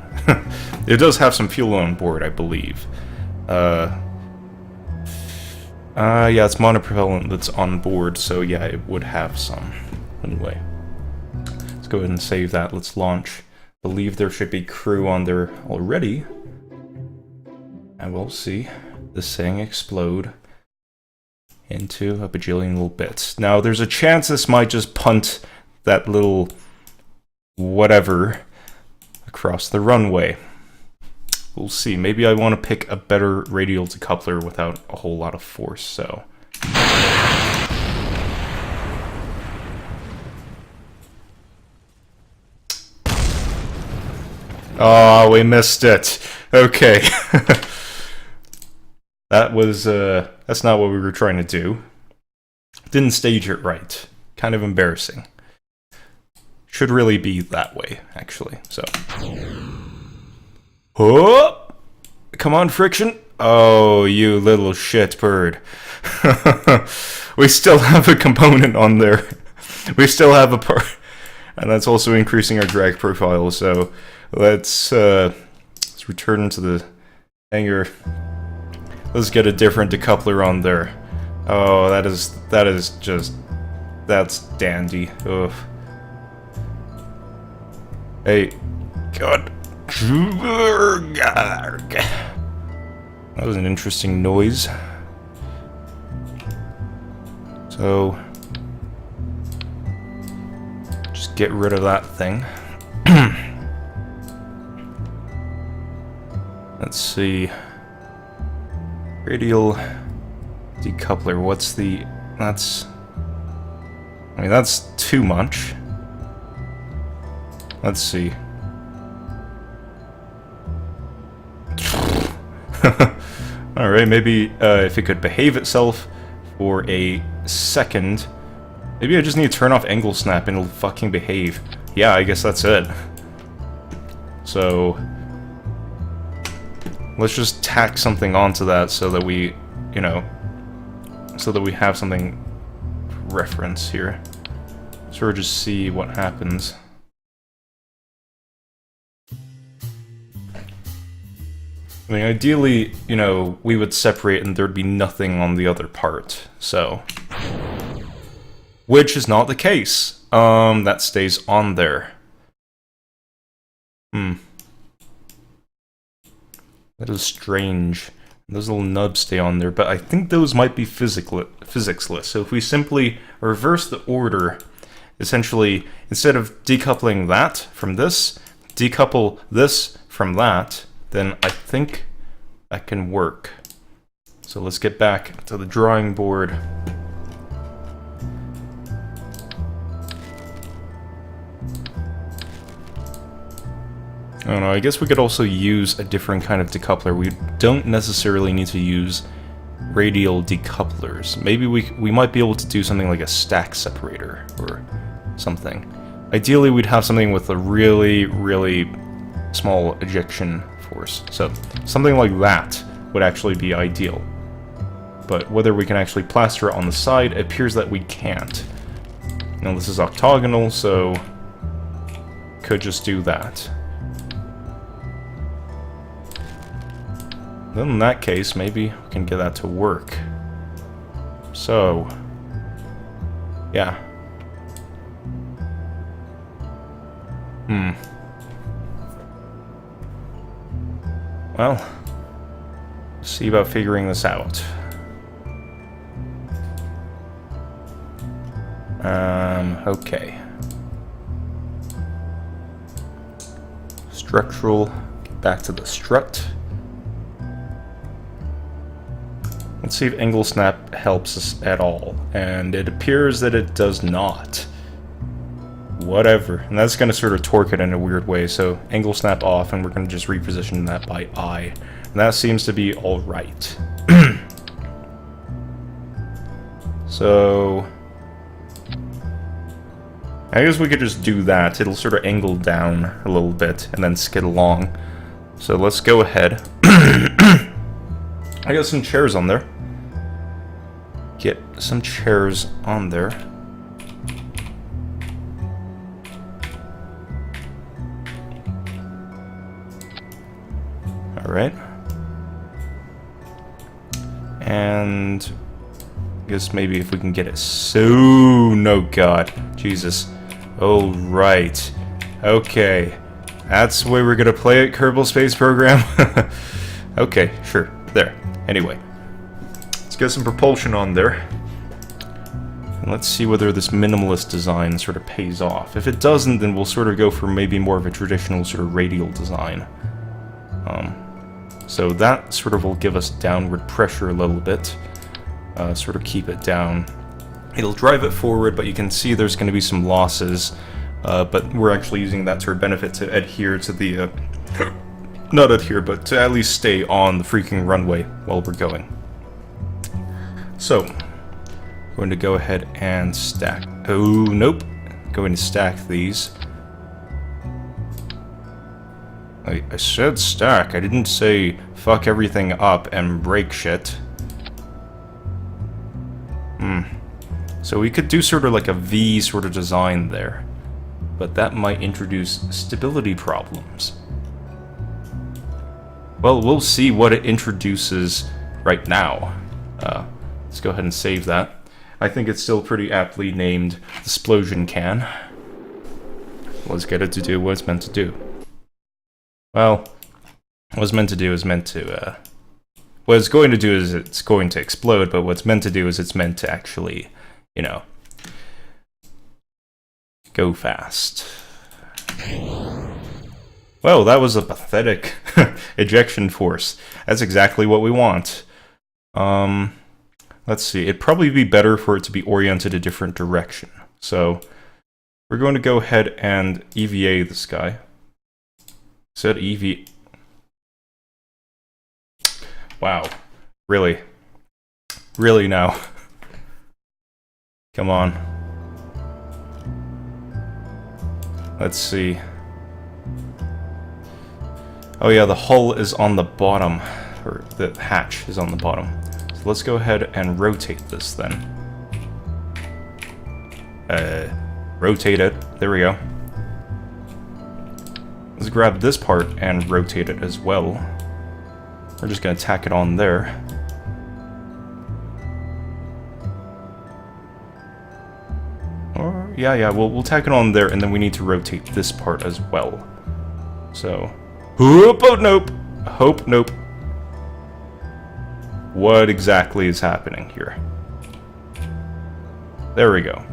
it does have some fuel on board, I believe. Yeah, it's monopropellant that's on board, so yeah, it would have some. Anyway, let's go ahead and save that. Let's launch. Believe there should be crew on there already. And we'll see this thing explode into a bajillion little bits. Now, there's a chance this might just punt that little whatever across the runway. We'll see. Maybe I want to pick a better radial decoupler without a whole lot of force, so... Oh, we missed it. Okay. That was, that's not what we were trying to do. Didn't stage it right. Kind of embarrassing. Should really be that way, actually, so... Oh! Come on, friction. Oh, you little shit bird. We still have a component on there. We still have a part. And that's also increasing our drag profile, so let's return to the hangar. Let's get a different decoupler on there. Oh, that is just... That's dandy. Ugh. Hey, God. That was an interesting noise. So, just get rid of that thing. Let's see. Radial decoupler. What's the... That's... I mean, that's too much. Let's see. Alright, maybe if it could behave itself for a second. Maybe I just need to turn off angle snap and it'll fucking behave. Yeah, I guess that's it. So... let's just tack something onto that so that we, you know... so that we have something reference here. So we'll just see what happens. I mean, ideally, you know, we would separate and there'd be nothing on the other part, so... which is not the case. That stays on there. That is strange. Those little nubs stay on there, but I think those might be physicsless. So if we simply reverse the order, essentially, instead of decoupling that from this, decouple this from that, then I think that can work. So let's get back to the drawing board. I don't know, I guess we could also use a different kind of decoupler. We don't necessarily need to use radial decouplers. Maybe we might be able to do something like a stack separator or something. Ideally, we'd have something with a really, really small ejection force. So something like that would actually be ideal. But whether we can actually plaster it on the side, it appears that we can't. Now this is octagonal, so could just do that. Then in that case, maybe we can get that to work. So, yeah. Well, see about figuring this out. Okay. Structural, get back to the strut. Let's see if angle snap helps us at all, and it appears that it does not. Whatever, and that's going to sort of torque it in a weird way, so angle snap off, and we're going to just reposition that by eye, and that seems to be alright. So, I guess we could just do that. It'll sort of angle down a little bit, and then skid along. So let's go ahead. I got some chairs on there. Get some chairs on there. Alright. And guess maybe if we can get it soon. Oh god. Jesus. Oh, right. Okay. That's the way we're gonna play it, Kerbal Space Program? Okay, sure. There. Anyway. Let's get some propulsion on there. And let's see whether this minimalist design sort of pays off. If it doesn't, then we'll sort of go for maybe more of a traditional sort of radial design. So that sort of will give us downward pressure a little bit. Sort of keep it down. It'll drive it forward, but you can see there's going to be some losses. But we're actually using that to our benefit to adhere to the... not adhere, but to at least stay on the freaking runway while we're going. So, I'm going to go ahead and stack... Oh, nope. Going to stack these. I said stack, I didn't say fuck everything up and break shit. So we could do sort of like a V sort of design there. But that might introduce stability problems. Well, we'll see what it introduces right now. Let's go ahead and save that. I think it's still pretty aptly named the Splosion Can. Let's get it to do what it's meant to do. Well, what it's meant to do is meant to, what it's going to do is it's going to explode, but what's meant to do is it's meant to actually, you know, go fast. Well, that was a pathetic ejection force. That's exactly what we want. Let's see, it'd probably be better for it to be oriented a different direction. So, we're going to go ahead and EVA this guy. Said EV. Wow. Really? Really now? Come on. Let's see. Oh yeah, the hull is on the bottom. Or the hatch is on the bottom. So let's go ahead and rotate this then. Rotate it. There we go. Let's grab this part and rotate it as well. We're just going to tack it on there. Or, yeah, we'll tack it on there, and then we need to rotate this part as well. So, oh, nope! Hope, nope. What exactly is happening here? There we go.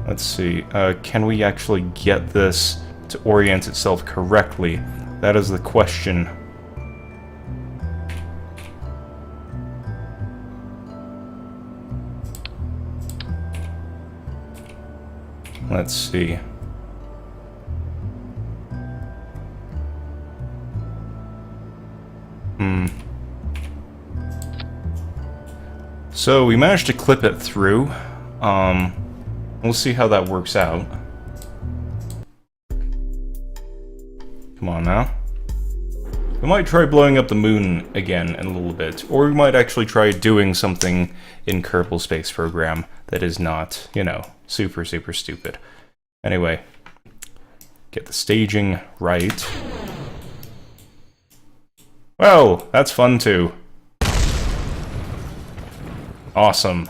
Let's see, can we actually get this to orient itself correctly? That is the question. Let's see. So we managed to clip it through. We'll see how that works out. Come on now. We might try blowing up the moon again in a little bit, or we might actually try doing something in Kerbal Space Program that is not, you know, super stupid. Anyway, get the staging right. Well, that's fun too. Awesome.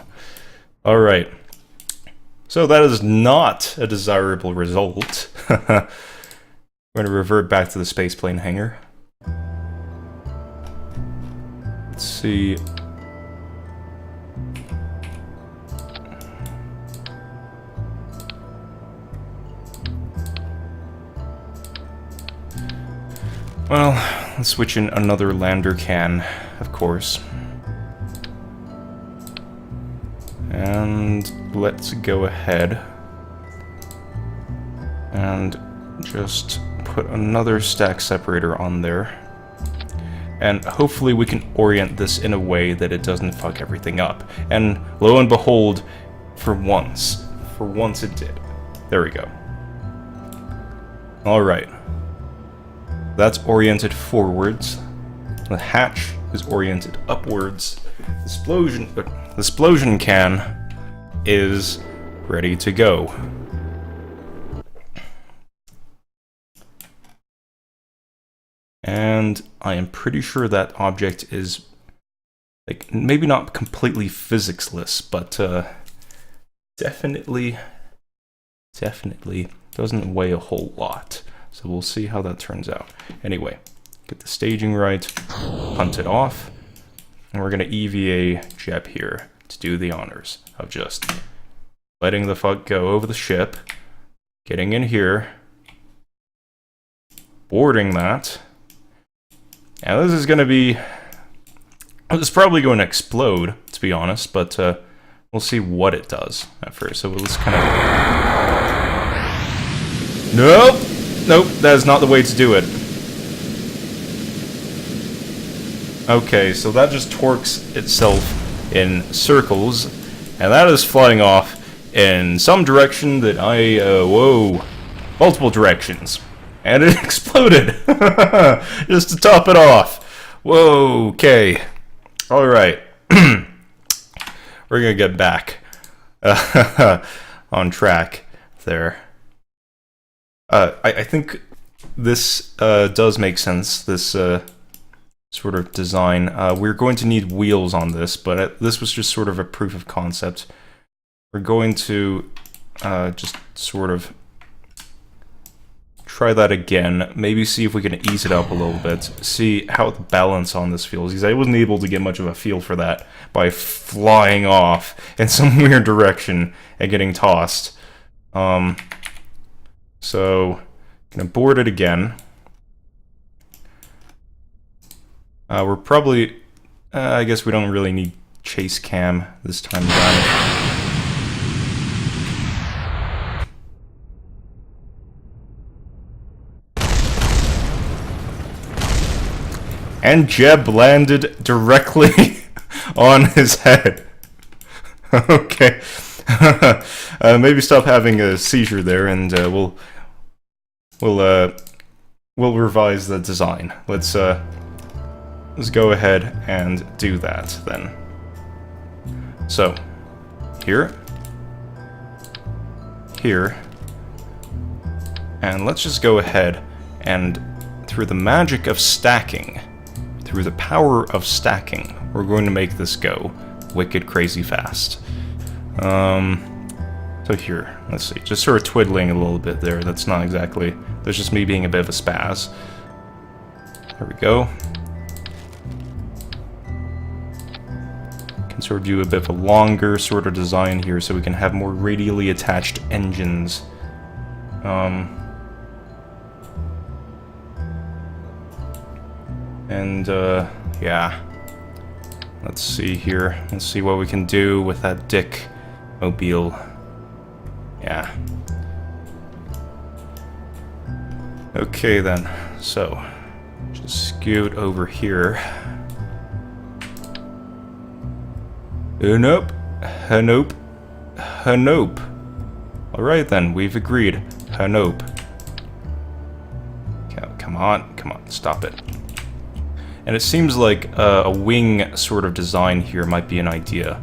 Alright. So that is not a desirable result. We're going to revert back to the spaceplane hangar. Let's see. Well, let's switch in another lander can, of course. And let's go ahead and just put another stack separator on there. And hopefully we can orient this in a way that it doesn't fuck everything up. And lo and behold, for once it did. There we go. Alright. That's oriented forwards. The hatch is oriented upwards. The Splosion Can is ready to go. And I am pretty sure that object is, like, maybe not completely physicsless, but definitely doesn't weigh a whole lot. So we'll see how that turns out. Anyway, get the staging right, punt it off, and we're gonna EVA Jeb here to do the honors of just letting the fuck go over the ship, getting in here, boarding that. Now this is gonna be, it's probably going to explode, to be honest, but we'll see what it does at first. So let's kind of... Nope, that is not the way to do it. Okay, so that just torques itself in circles, and that is flying off in some direction that whoa, multiple directions. And it exploded! Just to top it off. Whoa, okay. Alright. We're gonna get back on track there. I think this does make sense, this sort of design. We're going to need wheels on this, but this was just sort of a proof of concept. We're going to just sort of try that again, maybe see if we can ease it up a little bit, see how the balance on this feels, because I wasn't able to get much of a feel for that by flying off in some weird direction and getting tossed. So, gonna board it again. We're probably, I guess we don't really need chase cam this time around. And Jeb landed directly on his head. Okay. Maybe stop having a seizure there, and we'll revise the design. Let's go ahead and do that then. So, here, and let's just go ahead and, through the magic of stacking, through the power of stacking, we're going to make this go wicked crazy fast. So here, let's see, just sort of twiddling a little bit there. That's not exactly, that's just me being a bit of a spaz. There we go. Can sort of do a bit of a longer sort of design here so we can have more radially attached engines. Yeah. Let's see here. Let's see what we can do with that dick mobile. Yeah. Okay then. So, just scoot over here. Nope. Nope. Nope. Alright then, we've agreed. Nope. Come on, stop it. And it seems like a wing sort of design here might be an idea.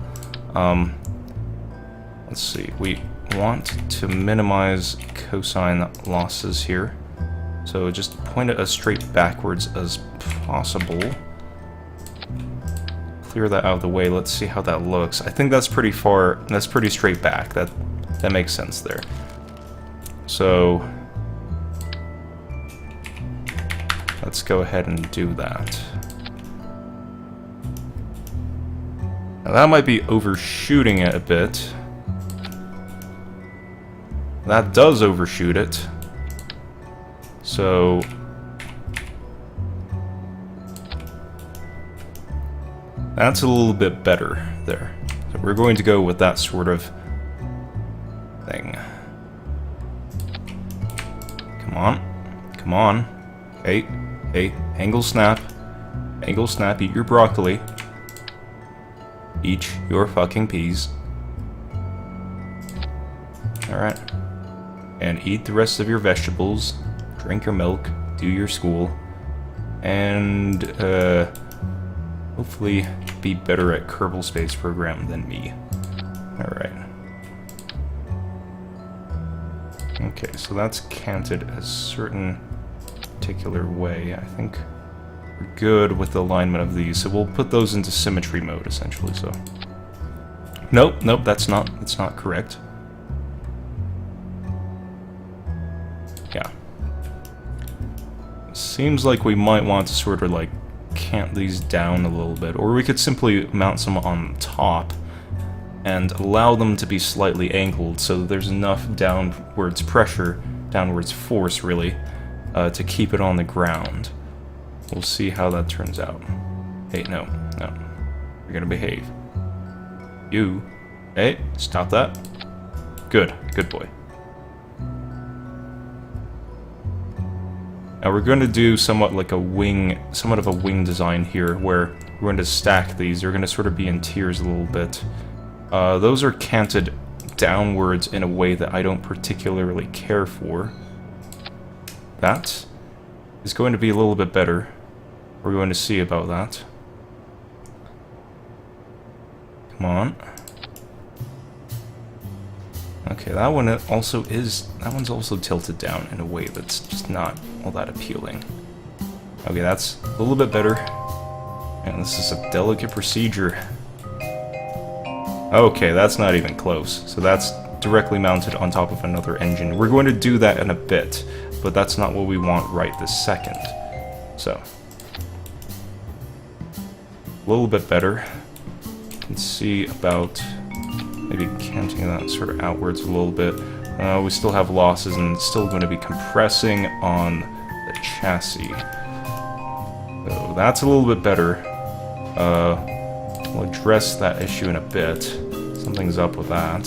Let's see, we want to minimize cosine losses here. So just point it as straight backwards as possible. Clear that out of the way, let's see how that looks. I think that's pretty far, that's pretty straight back, that makes sense there. So, let's go ahead and do that. Now that might be overshooting it a bit. That does overshoot it. So... that's a little bit better there. So we're going to go with that sort of thing. Come on. Hey, angle snap, eat your broccoli. Eat your fucking peas. Alright. And eat the rest of your vegetables, drink your milk, do your school, and hopefully be better at Kerbal Space Program than me. Alright. Okay, so that's counted as certain particular way. I think we're good with the alignment of these, so we'll put those into symmetry mode, essentially, so... Nope, nope, that's not correct. Yeah. Seems like we might want to sort of, like, cant these down a little bit, or we could simply mount some on top and allow them to be slightly angled so that there's enough downwards pressure, downwards force really, to keep it on the ground. We'll see how that turns out. Hey, no, no. You're gonna behave. You. Hey, stop that. Good, good boy. Now we're going to do somewhat of a wing design here, where we're going to stack these. They're going to sort of be in tiers a little bit. Those are canted downwards in a way that I don't particularly care for. That is going to be a little bit better. We're going to see about that. Come on. Okay, that one's also tilted down in a way that's just not all that appealing. Okay, that's a little bit better. And this is a delicate procedure. Okay, that's not even close. So that's directly mounted on top of another engine. We're going to do that in a bit, but that's not what we want right this second. So, a little bit better. Let's see about maybe canting that sort of outwards a little bit. We still have losses and it's still going to be compressing on the chassis. So that's a little bit better. We'll address that issue in a bit. Something's up with that.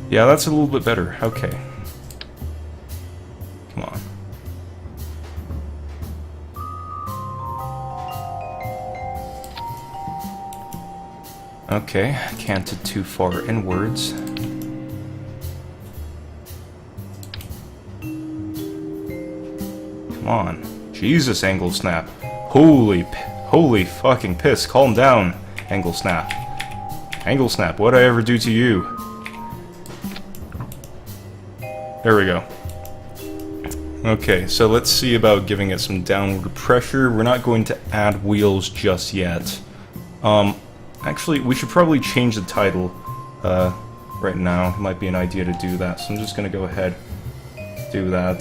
Yeah, that's a little bit better. Okay. Come on. Okay, canted too far inwards. Come on. Jesus, angle snap. Holy fucking piss. Calm down, angle snap. Angle snap, what'd I ever do to you? There we go. Okay, so let's see about giving it some downward pressure. We're not going to add wheels just yet. Actually, we should probably change the title right now. It might be an idea to do that, so I'm just going to go ahead and do that.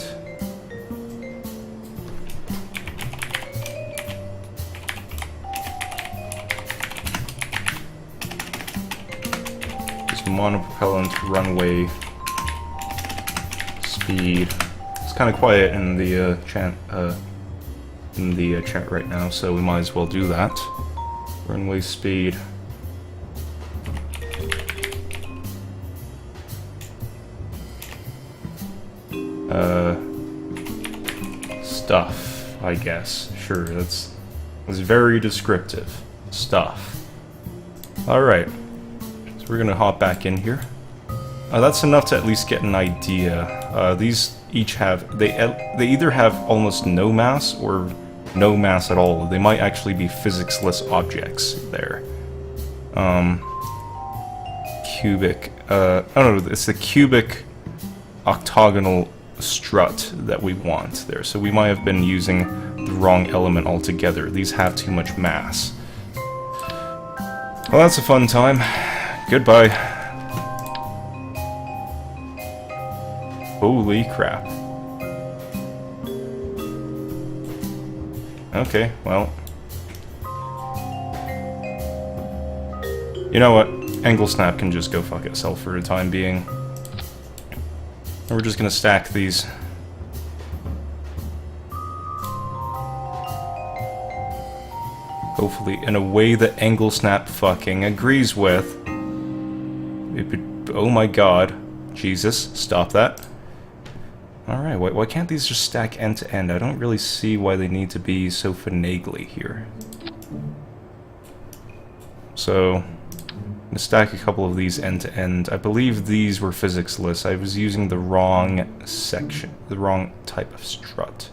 Just monopropellant runway speed. It's kind of quiet in the chat right now, so we might as well do that. Runway speed. Stuff, I guess. Sure, that's very descriptive. Stuff. Alright. So we're gonna hop back in here. That's enough to at least get an idea. These each have... They either have almost no mass or no mass at all. They might actually be physics-less objects there. Cubic... oh no, it's the cubic octagonal strut that we want there. So we might have been using the wrong element altogether. These have too much mass. Well, that's a fun time. Goodbye. Holy crap. Okay, well. You know what? Angle snap can just go fuck itself for the time being. And we're just gonna stack these. Hopefully in a way that angle snap fucking agrees with. Oh my god. Jesus, stop that. Alright, why can't these just stack end to end? I don't really see why they need to be so finagly here. So, I'm gonna stack a couple of these end to end. I believe these were physics-less. I was using the wrong section, the wrong type of strut.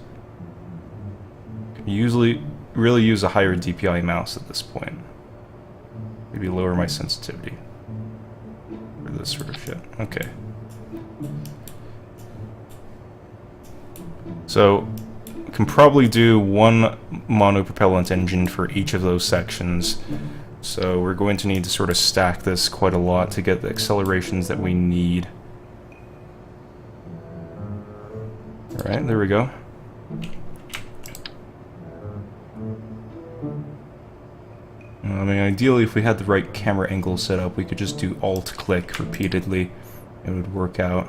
Usually, really use a higher DPI mouse at this point. Maybe lower my sensitivity. For this sort of shit. Okay. So, we can probably do one monopropellant engine for each of those sections. So we're going to need to sort of stack this quite a lot to get the accelerations that we need. Alright, there we go. I mean, ideally, if we had the right camera angle set up, we could just do Alt-click repeatedly. It would work out.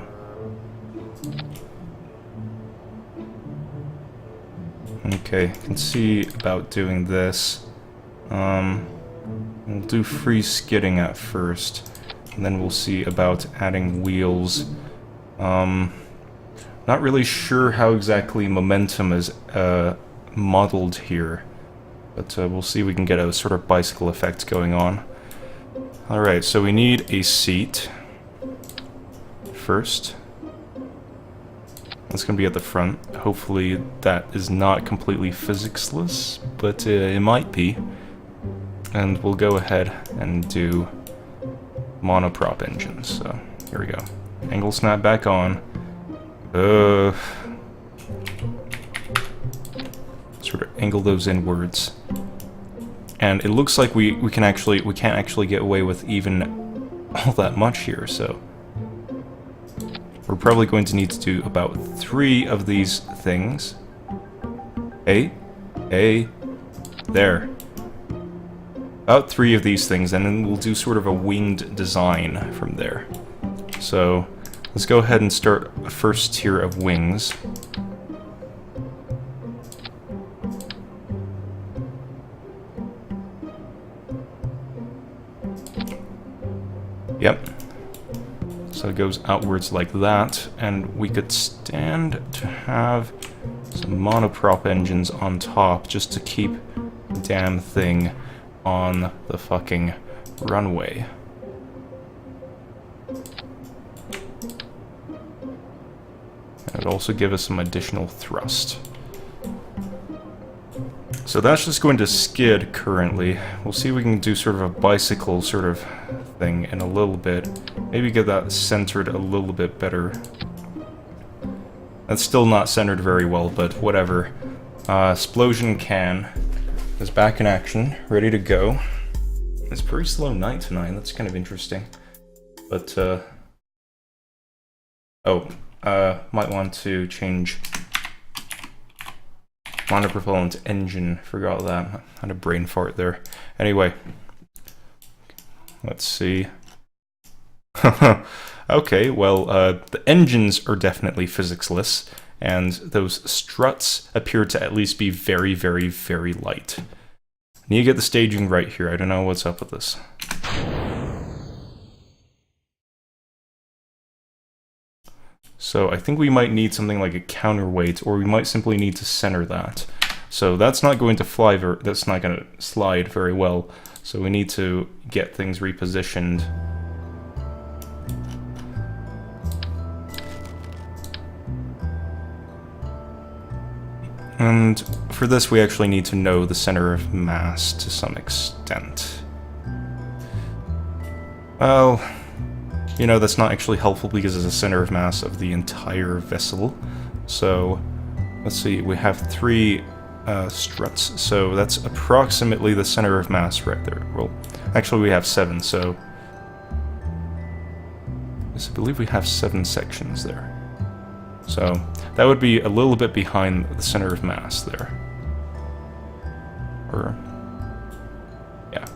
Okay, I can see about doing this. We'll do free skidding at first, and then we'll see about adding wheels. Not really sure how exactly momentum is modeled here, but we'll see if we can get a sort of bicycle effect going on. Alright, so we need a seat first. That's going to be at the front. Hopefully that is not completely physics-less, but it might be. And we'll go ahead and do monoprop engines. So, here we go. Angle snap back on. Sort of angle those inwards. And it looks like we can't actually get away with even all that much here, so we're probably going to need to do about 3 of these things. Hey, there. About 3 of these things, and then we'll do sort of a winged design from there. So, let's go ahead and start a first tier of wings. Yep. So it goes outwards like that, and we could stand to have some monoprop engines on top just to keep the damn thing on the fucking runway. And it'd also give us some additional thrust. So that's just going to skid currently. We'll see if we can do sort of a bicycle sort of thing in a little bit. Maybe get that centered a little bit better. That's still not centered very well, but whatever. Splosion can is back in action, ready to go. It's a pretty slow night tonight, that's kind of interesting. But, might want to change monopropellant engine. Forgot that. I had a brain fart there. Anyway. Let's see. Okay, well, the engines are definitely physics-less, and those struts appear to at least be very, very, very light. I need to get the staging right here. I don't know what's up with this. So I think we might need something like a counterweight, or we might simply need to center that. So that's not going to fly, that's not going to slide very well. So we need to get things repositioned. And for this we actually need to know the center of mass to some extent. Well, you know, that's not actually helpful because it's the center of mass of the entire vessel. So, let's see, we have 3 struts, so that's approximately the center of mass right there. Well, actually we have 7, so I believe we have 7 sections there. So that would be a little bit behind the center of mass there. Or, yeah.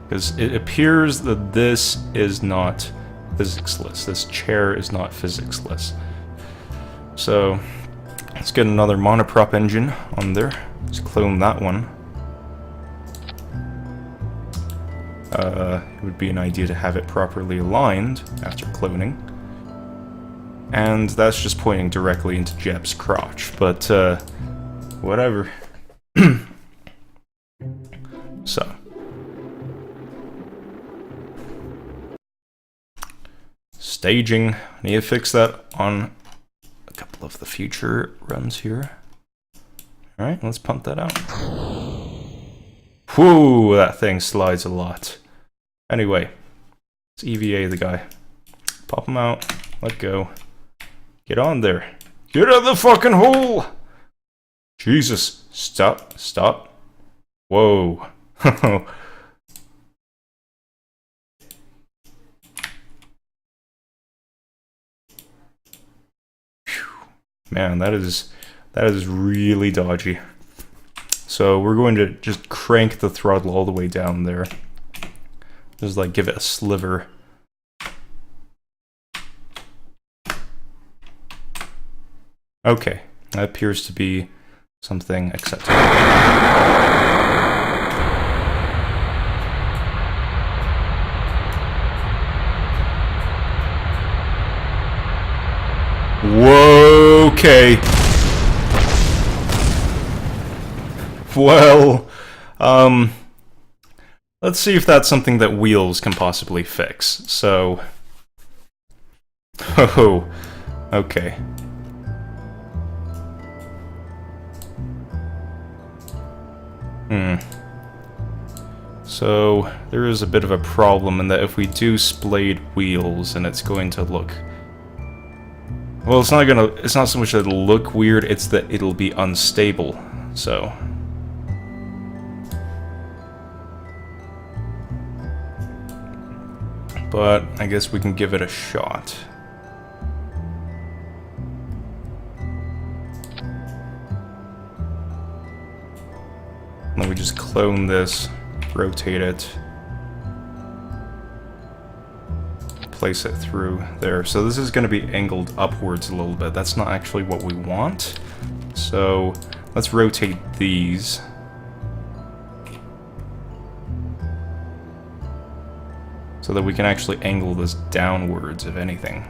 Because it appears that this is not physics-less. This chair is not physics-less. So let's get another monoprop engine on there. Let's clone that one. It would be an idea to have it properly aligned after cloning. And that's just pointing directly into Jeb's crotch, but whatever. So. Staging. I need to fix that on a couple of the future runs here. Alright, let's pump that out. Whew, that thing slides a lot. Anyway, let's EVA the guy. Pop them out. Let go. Get on there. Get out of the fucking hole! Jesus. Stop. Stop. Whoa. Man, that is really dodgy. So we're going to just crank the throttle all the way down there. Just like give it a sliver. Okay, that appears to be something acceptable. Whoa, okay. Well, let's see if that's something that wheels can possibly fix. So, oh, okay. So, there is a bit of a problem in that if we do splayed wheels, and it's going to look... Well, it's not so much that it'll look weird, it's that it'll be unstable, so... But, I guess we can give it a shot. Then we just clone this, rotate it, place it through there. So this is going to be angled upwards a little bit. That's not actually what we want. So let's rotate these. So that we can actually angle this downwards, if anything.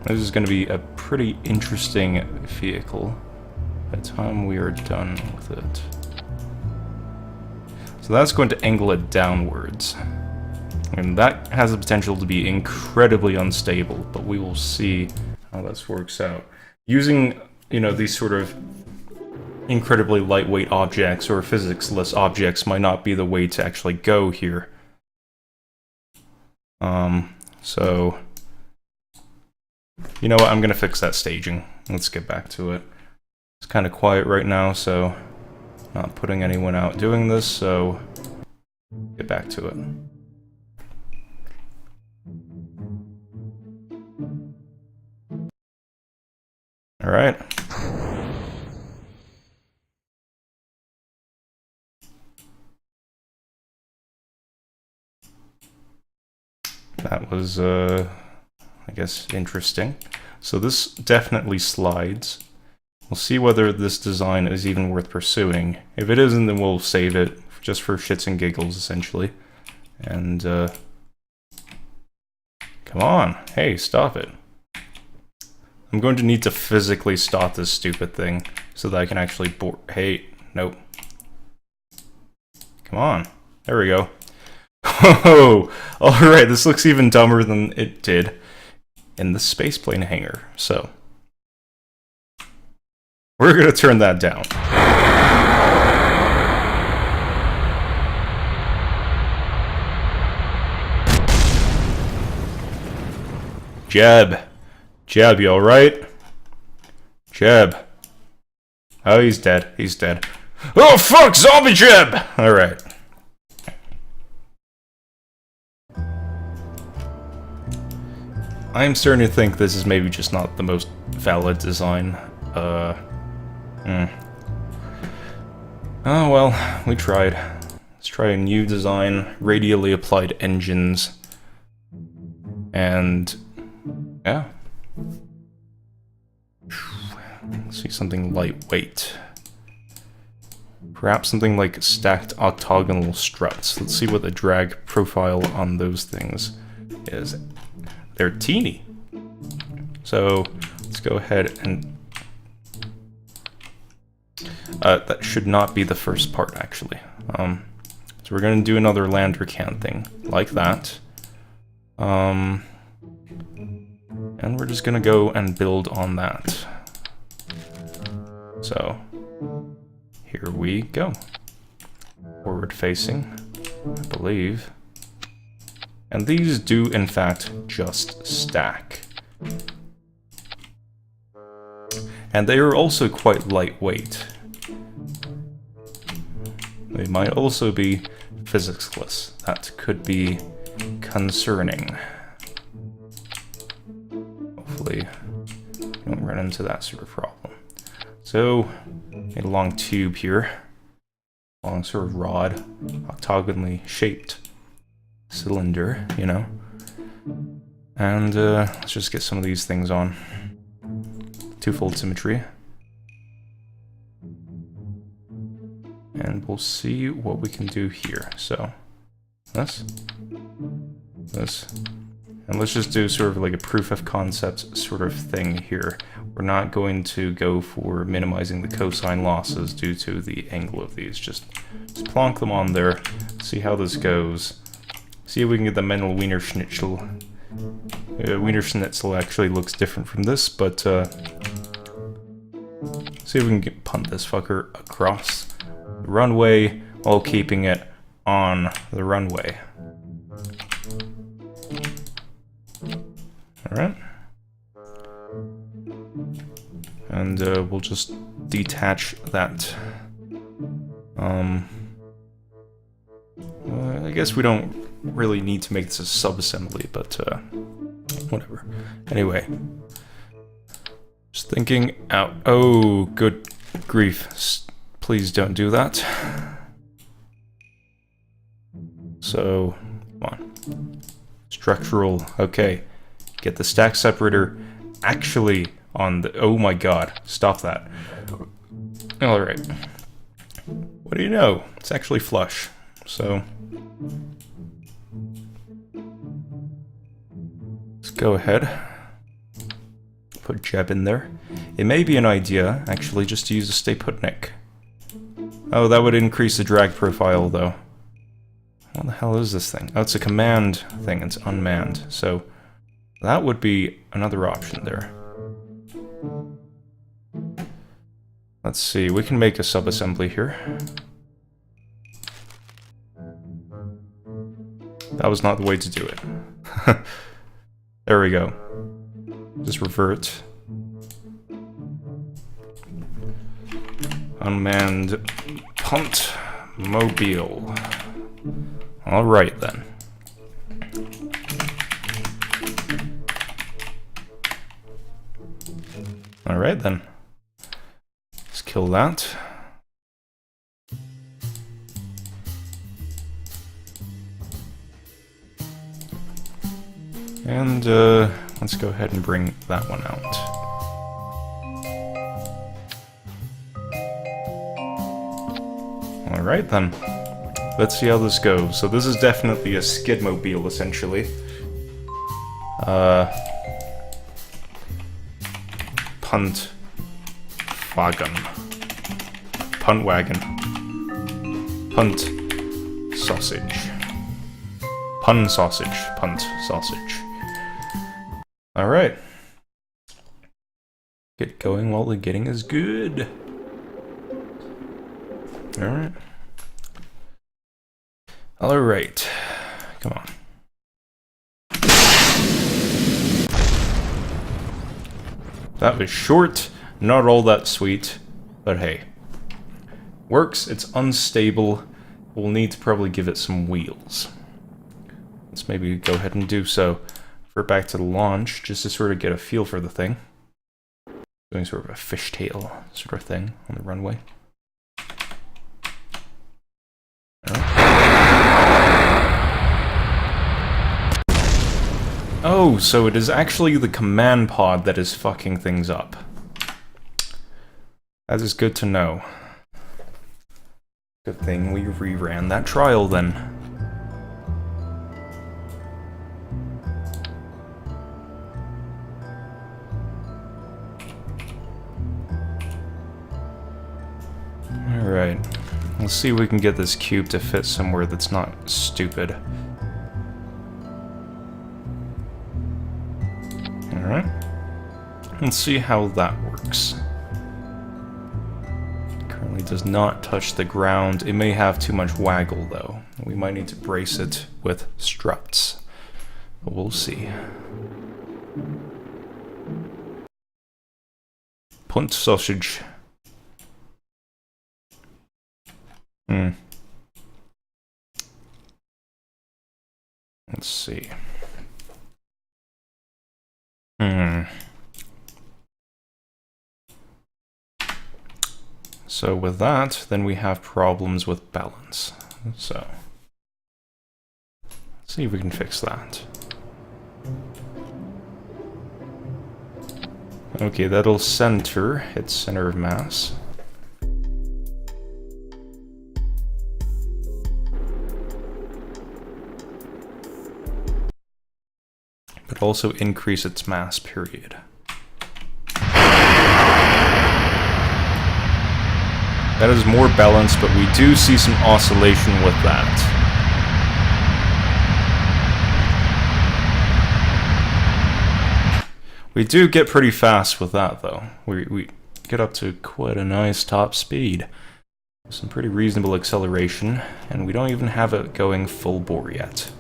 This is going to be a pretty interesting vehicle by the time we are done with it. So that's going to angle it downwards. And that has the potential to be incredibly unstable, but we will see how this works out. Using, you know, these sort of incredibly lightweight objects or physics-less objects might not be the way to actually go here. So... You know what, I'm gonna fix that staging. Let's get back to it. It's kind of quiet right now, so not putting anyone out doing this, so get back to it. Alright. That was, I guess, interesting. So this definitely slides. We'll see whether this design is even worth pursuing. If it isn't, then we'll save it, just for shits and giggles, essentially. And, come on. Hey, stop it. I'm going to need to physically stop this stupid thing, so that I can actually board... Hey, nope. Come on. There we go. Oh, alright, this looks even dumber than it did in the spaceplane hangar, so we're gonna turn that down. Jeb, you alright? Jeb. Oh, he's dead. He's dead. Oh, fuck! Zombie Jeb! Alright. I'm starting to think this is maybe just not the most valid design. Oh, well, we tried. Let's try a new design, radially applied engines. And... yeah. Let's see something lightweight. Perhaps something like stacked octagonal struts. Let's see what the drag profile on those things is. They're teeny. So let's go ahead and... that should not be the first part, actually. So we're going to do another lander can thing, like that. And we're just going to go and build on that. So, here we go. forward facing, I believe. And these do, in fact, just stack. And they are also quite lightweight. They might also be physicsless. That could be concerning. Hopefully, we don't run into that sort of problem. So, a long tube here. Long sort of rod, octagonally shaped cylinder, you know. And let's just get some of these things on. Twofold symmetry. And we'll see what we can do here. So, this. And let's just do sort of like a proof of concept sort of thing here. We're not going to go for minimizing the cosine losses due to the angle of these. Just plonk them on there, see how this goes. See if we can get the mental Wiener Schnitzel. Wiener Schnitzel actually looks different from this, but see if we can punt this fucker across the runway while keeping it on the runway. Alright. And we'll just detach that. I guess we don't really need to make this a sub-assembly, but whatever. Anyway. Just thinking out. Oh, good grief. Please don't do that. So, come on. Structural. Okay. Get the stack separator actually on the... Oh my god. Stop that. Alright. What do you know? It's actually flush. So... let's go ahead. Put Jeb in there. It may be an idea, actually, just to use a stay put nick. Oh, that would increase the drag profile, though. What the hell is this thing? Oh, it's a command thing. It's unmanned. So, that would be another option there. Let's see. We can make a sub-assembly here. That was not the way to do it. There we go. Just revert. Unmanned punt mobile. Alright then. Alright then. Let's kill that. And let's go ahead and bring that one out. Alright then. Let's see how this goes. So this is definitely a skidmobile, essentially. Punt wagon. Punt wagon. Punt sausage. Pun sausage. Punt sausage. Alright. Get going while the getting is good. Alright. Alright. Come on. That was short, not all that sweet, but hey. Works, it's unstable. We'll need to probably give it some wheels. Let's maybe go ahead and do so. For back to the launch, just to sort of get a feel for the thing. Doing sort of a fishtail sort of thing on the runway. Oh, so it is actually the command pod that is fucking things up. That is good to know. Good thing we reran that trial then. Alright. Let's see if we can get this cube to fit somewhere that's not stupid. Alright. Let's see how that works. Currently It does not touch the ground. It may have too much waggle, though. We might need to brace it with struts. But we'll see. Punt sausage. Let's see. So with that, then we have problems with balance. So, let's see if we can fix that. Okay, that'll center its center of mass. But also increase its mass, period. That is more balanced, but we do see some oscillation with that. We do get pretty fast with that, though. We get up to quite a nice top speed. Some pretty reasonable acceleration, and we don't even have it going full bore yet.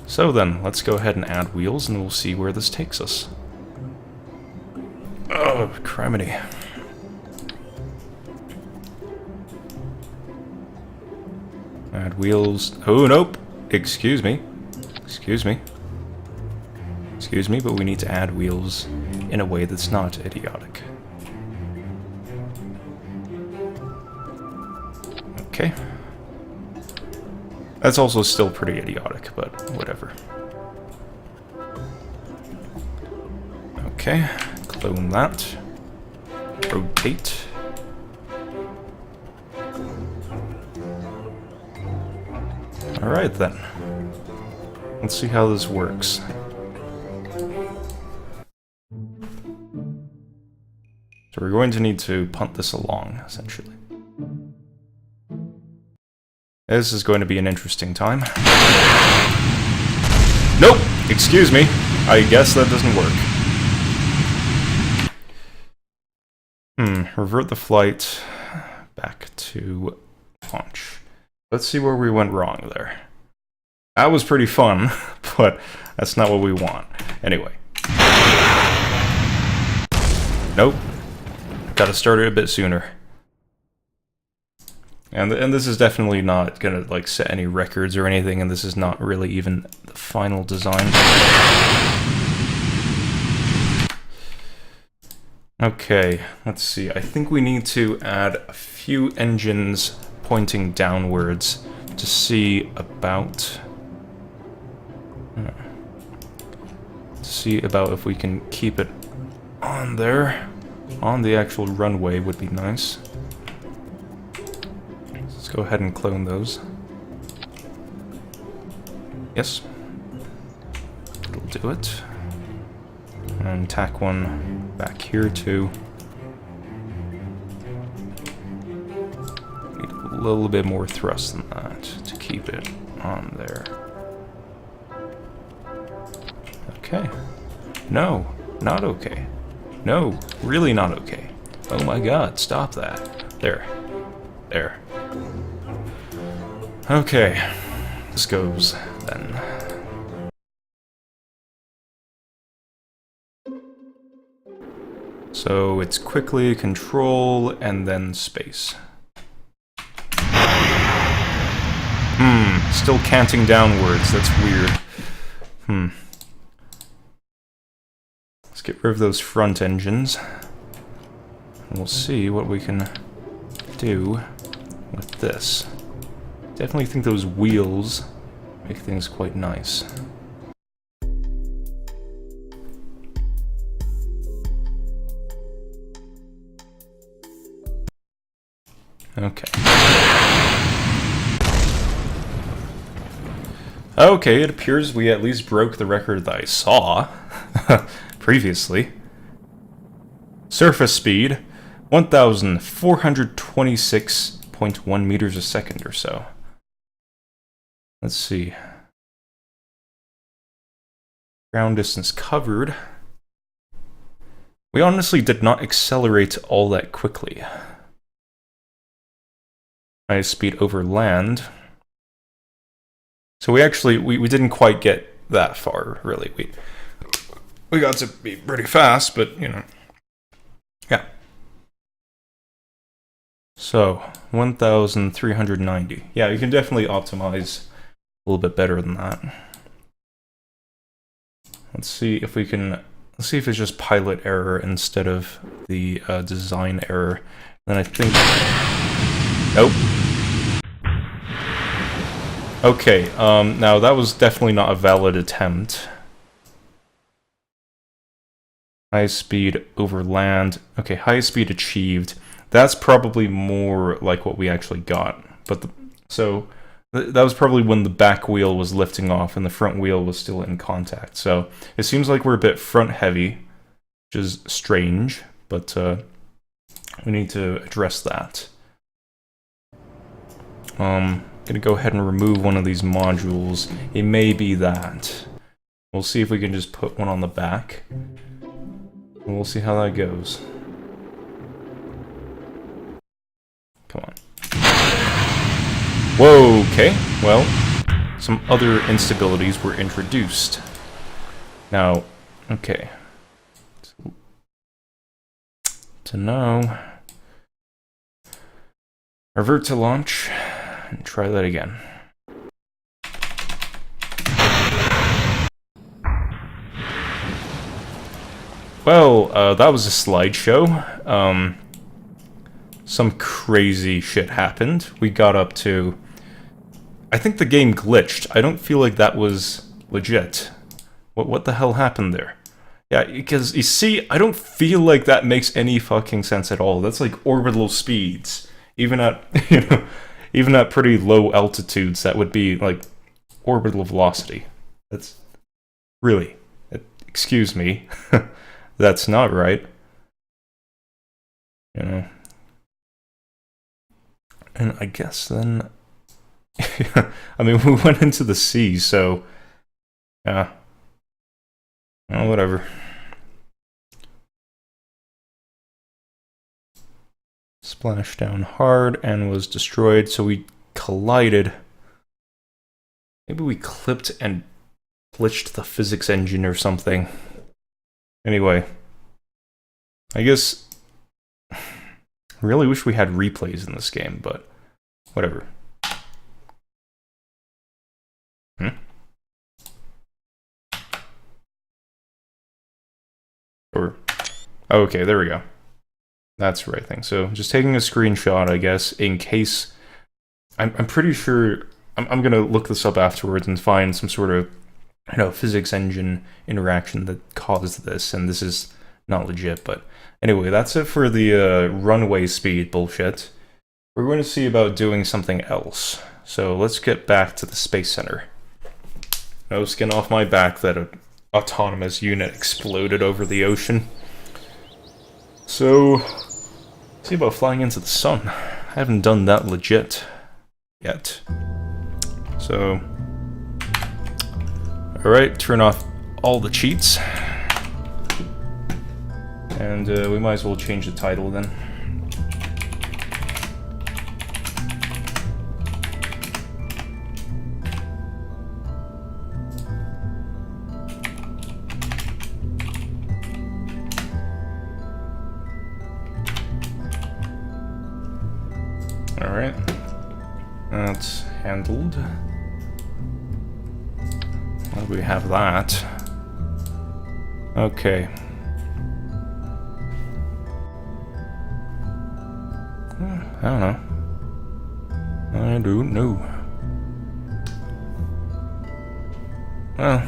So then, let's go ahead and add wheels, and we'll see where this takes us. Oh, criminy. Add wheels. Oh, nope! Excuse me. Excuse me. Excuse me, but we need to add wheels in a way that's not idiotic. Okay. That's also still pretty idiotic, but whatever. Okay, clone that. Rotate. Alright then. Let's see how this works. So we're going to need to punt this along, essentially. This is going to be an interesting time. Nope! Excuse me. I guess that doesn't work. Revert the flight back to launch. Let's see where we went wrong there. That was pretty fun, but that's not what we want. Anyway. Nope. Gotta start it a bit sooner. And this is definitely not gonna like set any records or anything, and this is not really even the final design. Okay, let's see. I think we need to add a few engines pointing downwards to see about if we can keep it on there. On the actual runway would be nice. Let's go ahead and clone those. Yes. It'll do it. And tack one back here too. Need a little bit more thrust than that to keep it on there. Okay. No, not okay. No, really not okay. Oh my god, stop that. There. There. Okay. This goes, then. So it's quickly control and then space. Still canting downwards, that's weird. Let's get rid of those front engines. And we'll see what we can do with this. Definitely think those wheels make things quite nice. Okay. Okay, it appears we at least broke the record that I saw previously. Surface speed, 1,426.1 meters a second or so. Let's see. Ground distance covered. We honestly did not accelerate all that quickly. Highest speed over land. So we actually, we didn't quite get that far, really. We got to be pretty fast, but, you know. Yeah. So, 1,390. Yeah, you can definitely optimize a little bit better than that. Let's see if we can, let's see if it's just pilot error instead of the design error. Then I think, nope. Okay, now that was definitely not a valid attempt. High speed over land. Okay, high speed achieved. That's probably more like what we actually got. But that was probably when the back wheel was lifting off and the front wheel was still in contact. So it seems like we're a bit front heavy, which is strange, but we need to address that. Gonna go ahead and remove one of these modules. It may be that. We'll see if we can just put one on the back. And we'll see how that goes. Come on. Whoa, okay. Well, some other instabilities were introduced. Now, okay. To know. Revert to launch. And try that again. Well, that was a slideshow. Some crazy shit happened. We got up to... I think the game glitched. I don't feel like that was legit. What the hell happened there? Yeah, because, you see, I don't feel like that makes any fucking sense at all. That's like orbital speeds. Even at, you know, even at pretty low altitudes, that would be, like, orbital velocity. That's... really. Excuse me. That's not right. You know. And I guess then... I mean, we went into the sea, so... yeah. Well, whatever. Splashed down hard and was destroyed, so we collided. Maybe we clipped and glitched the physics engine or something. Anyway. I guess... I really wish we had replays in this game, but whatever. Or... oh, okay, there we go. That's the right thing. So, just taking a screenshot, I guess, in case... I'm pretty sure... I'm gonna look this up afterwards and find some sort of, you know, physics engine interaction that caused this, and this is not legit, but... anyway, that's it for the runway speed bullshit. We're going to see about doing something else. So, let's get back to the Space Center. No skin off my back that an autonomous unit exploded over the ocean. So... see about flying into the sun. I haven't done that legit yet. So, alright, turn off all the cheats. And we might as well change the title then. Alright, that's handled. Well, we have that. Okay. I don't know. I don't know. Well,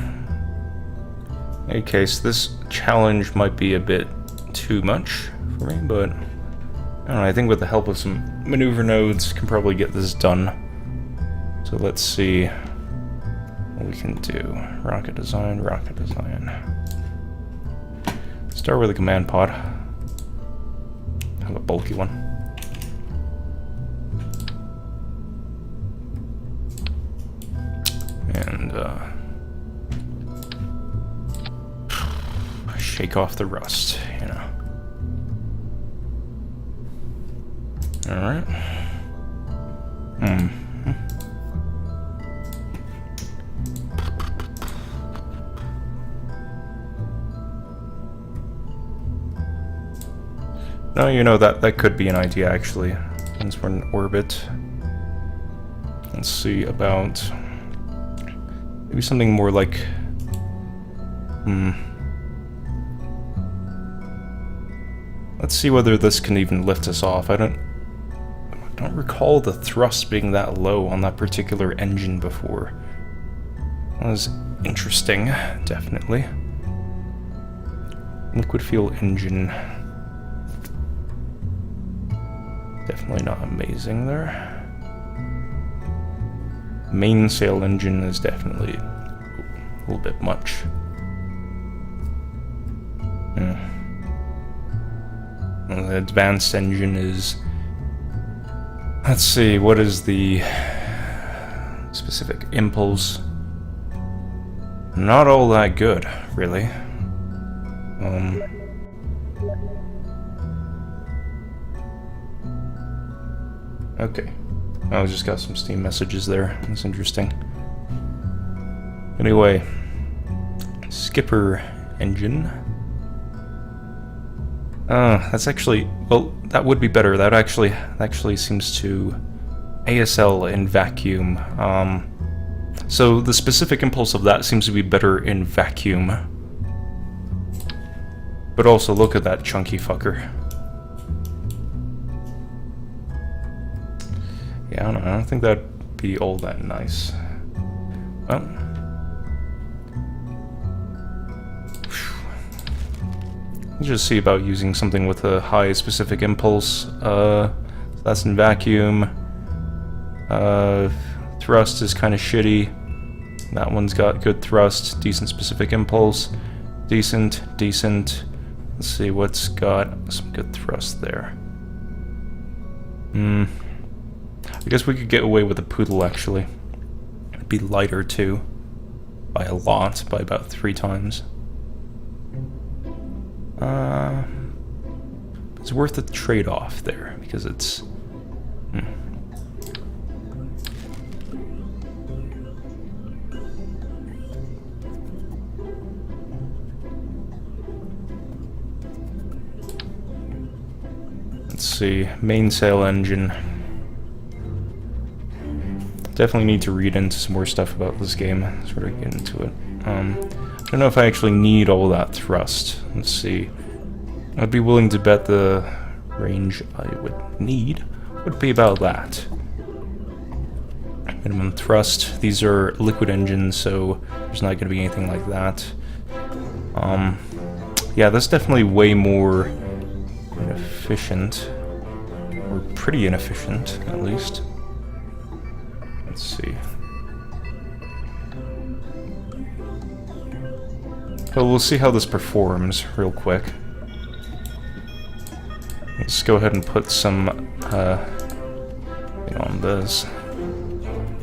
in any case, this challenge might be a bit too much for me, but I don't know, I think with the help of some maneuver nodes, can probably get this done. So let's see what we can do. Rocket design, rocket design. Start with a command pod. Have a bulky one. And shake off the rust, you know. Alright. No, you know, that could be an idea, actually. Since we're in orbit. Let's see about... maybe something more like... Let's see whether this can even lift us off. I don't recall the thrust being that low on that particular engine before. That was interesting, definitely. Liquid fuel engine. Definitely not amazing there. Mainsail engine is definitely a little bit much. And the advanced engine is... let's see, what is the specific impulse? Not all that good, really. Okay. I just got some Steam messages there. That's interesting. Anyway, skipper engine. That's actually, well, that would be better. That actually seems to ASL in vacuum. So the specific impulse of that seems to be better in vacuum. But also look at that chunky fucker. Yeah, I don't think that'd be all that nice. Well, let's just see about using something with a high specific impulse. That's in vacuum. Thrust is kind of shitty. That one's got good thrust, decent specific impulse. Decent. Let's see what's got some good thrust there. I guess we could get away with a poodle, actually. It'd be lighter, too. By a lot, by about 3 times. It's worth the trade-off there, because it's... Let's see, mainsail engine. Definitely need to read into some more stuff about this game, sort of get into it. I don't know if I actually need all that thrust. Let's see. I'd be willing to bet the range I would need would be about that. Minimum thrust. These are liquid engines, so there's not going to be anything like that. Yeah, that's definitely way more inefficient. Or pretty inefficient, at least. Let's see. Well, we'll see how this performs real quick. Let's go ahead and put some on this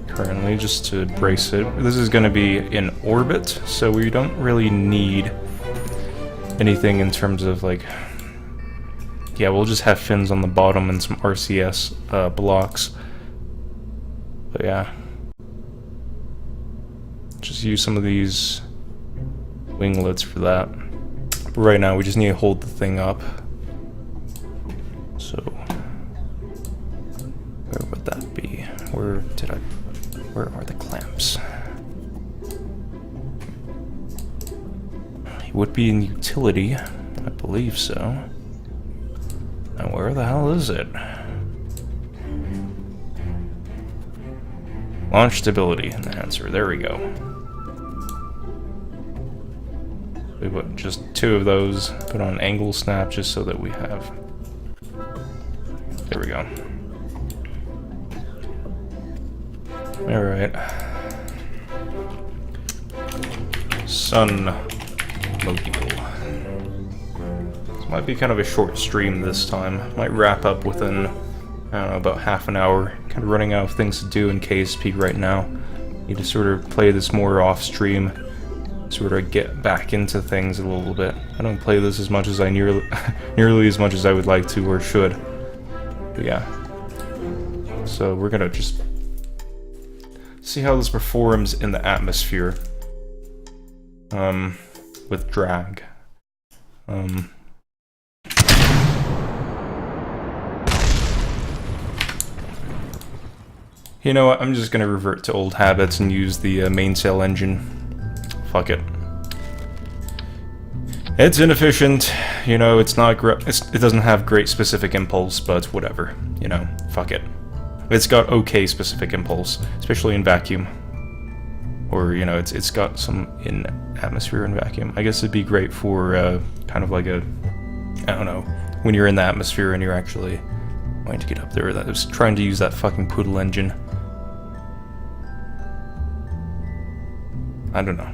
currently, just to brace it. This is going to be in orbit, so we don't really need anything in terms of, like... Yeah, we'll just have fins on the bottom and some RCS blocks. But yeah. Just use some of these winglets for that. But right now, we just need to hold the thing up. So, where would that be? Where are the clamps? It would be in utility, I believe so. And where the hell is it? Launch stability enhancer, there we go. We put just 2 of those, put on angle snap just so that we have... There we go. Alright. Sun Mobile. This might be kind of a short stream this time. Might wrap up within, I don't know, about half an hour. Kind of running out of things to do in KSP right now. Need to sort of play this more off stream. Sort of get back into things a little bit. I don't play this as much as I nearly as much as I would like to or should. But yeah. So we're gonna just see how this performs in the atmosphere. With drag. You know what, I'm just gonna revert to old habits and use the main cell engine. Fuck it. It's inefficient, you know, it's not it doesn't have great specific impulse, but whatever, you know, fuck it. It's got okay specific impulse, especially in vacuum. Or, you know, it's got some in atmosphere and vacuum. I guess it'd be great for kind of like a, I don't know, when you're in the atmosphere and you're actually wanting to get up there. I was trying to use that fucking poodle engine. I don't know.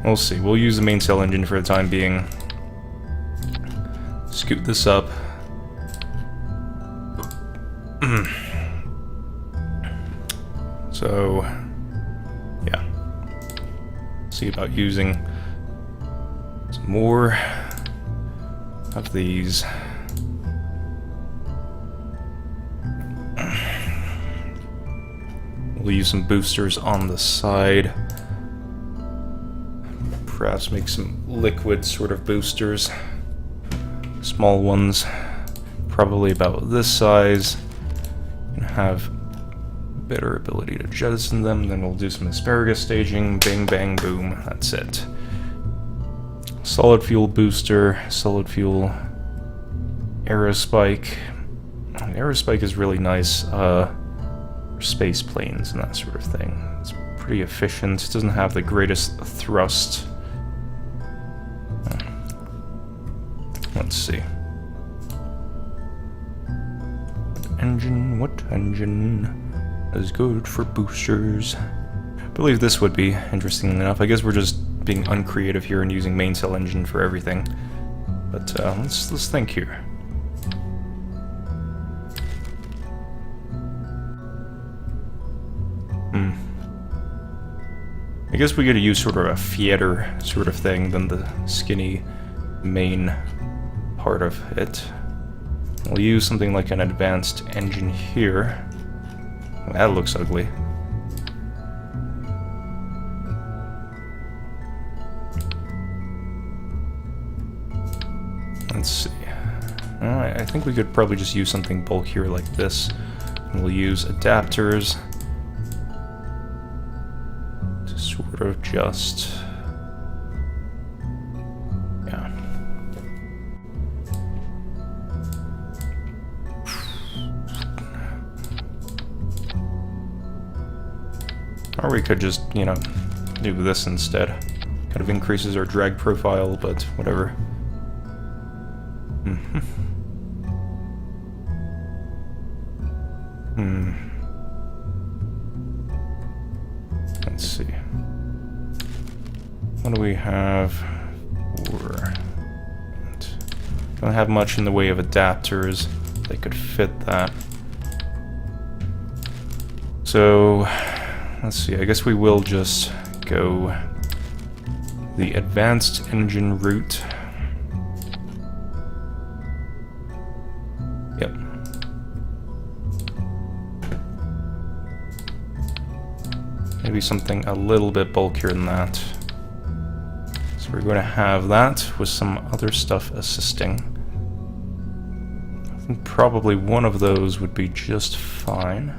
We'll see. We'll use the main cell engine for the time being. Scoot this up. So, yeah. See about using some more of these. We'll use some boosters on the side. Perhaps make some liquid sort of boosters. Small ones, probably about this size, and have better ability to jettison them. Then we'll do some asparagus staging. Bang, bang, boom. That's it. Solid fuel booster, solid fuel aerospike. Aerospike is really nice for space planes and that sort of thing. It's pretty efficient. It doesn't have the greatest thrust. Let's see. What engine is good for boosters? I believe this would be interesting enough. I guess we're just being uncreative here and using main cell engine for everything. But let's think here. I guess we gotta use sort of a fatter sort of thing than the skinny main part of it. We'll use something like an advanced engine here. That looks ugly. Let's see. I think we could probably just use something bulkier like this. And we'll use adapters to sort of just... yeah. Or we could just, you know, do this instead. Kind of increases our drag profile, but whatever. Let's see. What do we have for... don't have much in the way of adapters. They could fit that. So, let's see, I guess we will just go the advanced engine route. Yep. Maybe something a little bit bulkier than that. So we're going to have that with some other stuff assisting. I think probably one of those would be just fine.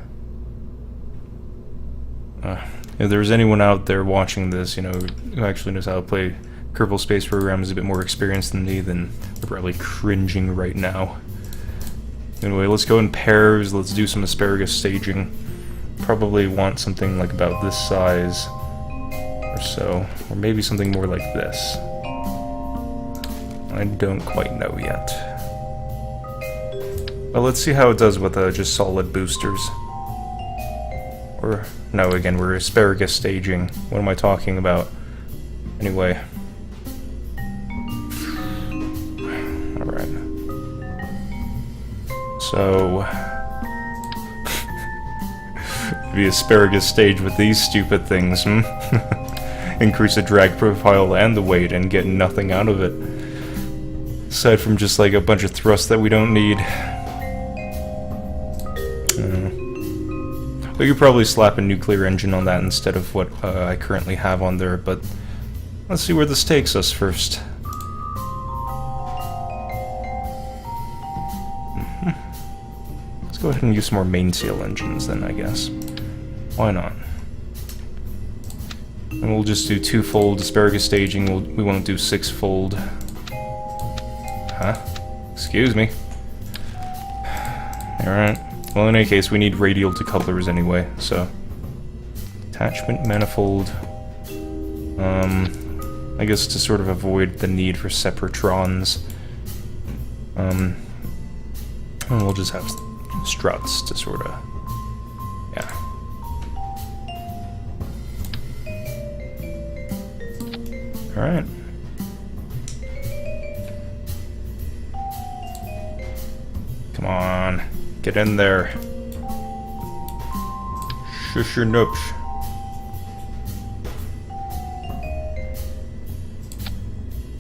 If there's anyone out there watching this, you know, who actually knows how to play Kerbal Space Program, is a bit more experienced than me, then they're probably cringing right now. Anyway, let's go in pairs, let's do some asparagus staging. Probably want something like about this size or so, or maybe something more like this. I don't quite know yet. But let's see how it does with just solid boosters. Or, no, again, we're asparagus staging. What am I talking about? Anyway. Alright. So... the asparagus stage with these stupid things, Increase the drag profile and the weight and get nothing out of it. Aside from just like a bunch of thrust that we don't need. We could probably slap a nuclear engine on that instead of what I currently have on there, but let's see where this takes us first. Let's go go ahead and use some more mainsail engines then, I guess. Why not? And we'll just do 2-fold asparagus staging. We won't do 6-fold. Huh? Excuse me. Alright. Well, in any case, we need radial decouplers anyway, so... Attachment manifold. I guess to sort of avoid the need for separatrons. And we'll just have struts to sort of... Yeah. Alright. Come on. Get in there. Shush your noops.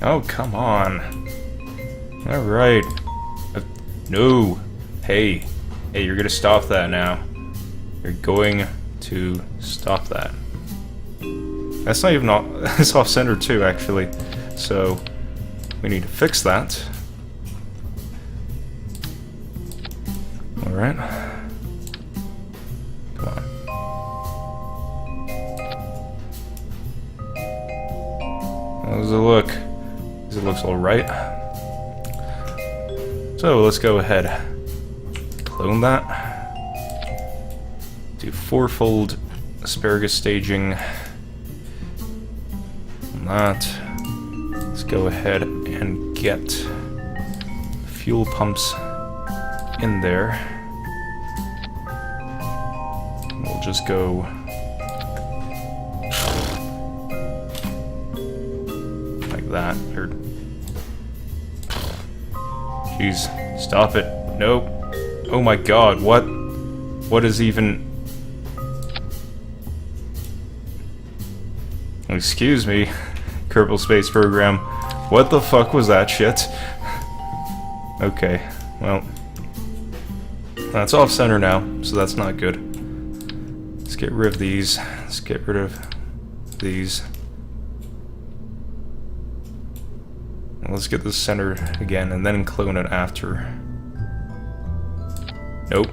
Oh, come on. Alright. No. Hey. Hey, you're gonna stop that now. You're going to stop that. That's not even off, it's off-center too, actually. So, we need to fix that. Alright. Come on. How does it look? It looks alright. So, let's go ahead. Clone that. Do 4-fold asparagus staging. That. Let's go ahead and get fuel pumps in there. We'll just go like that. Or jeez, stop it. Nope. Oh my god, what? What is even... Excuse me. Kerbal Space Program. What the fuck was that shit? Okay, well... That's off-center now, so that's not good. Let's get rid of these. Let's get rid of these. And let's get this centered again, and then clone it after. Nope,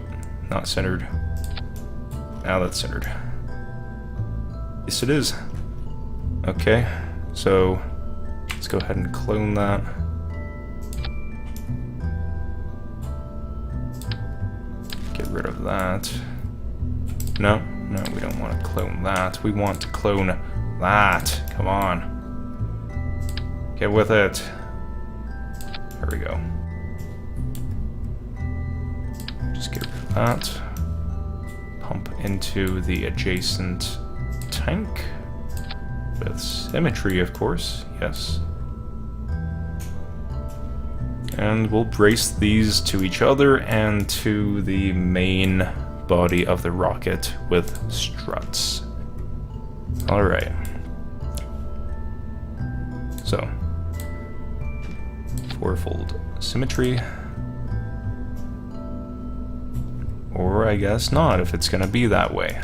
not centered. Now that's centered. Yes, it is. Okay, so let's go ahead and clone that. Get rid of that. No, no, we don't want to clone that. We want to clone that. Come on. Get with it. There we go. Just get rid of that. Pump into the adjacent tank. With symmetry, of course, yes. And we'll brace these to each other and to the main body of the rocket with struts. Alright. So, 4-fold symmetry. Or I guess not, if it's gonna be that way.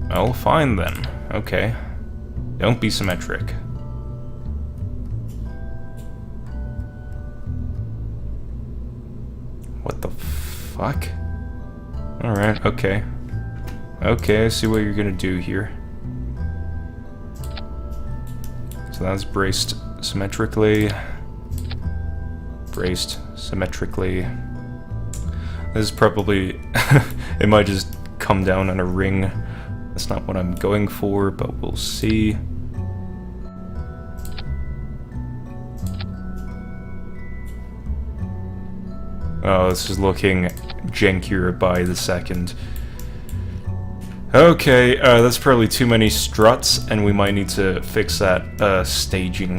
Well, fine then. Okay. Don't be symmetric. What the fuck? Alright, okay. Okay, I see what you're gonna do here. So that's braced symmetrically. Braced symmetrically. This is probably... it might just come down on a ring. That's not what I'm going for, but we'll see. Oh, this is looking jankier by the second. Okay, that's probably too many struts, and we might need to fix that staging,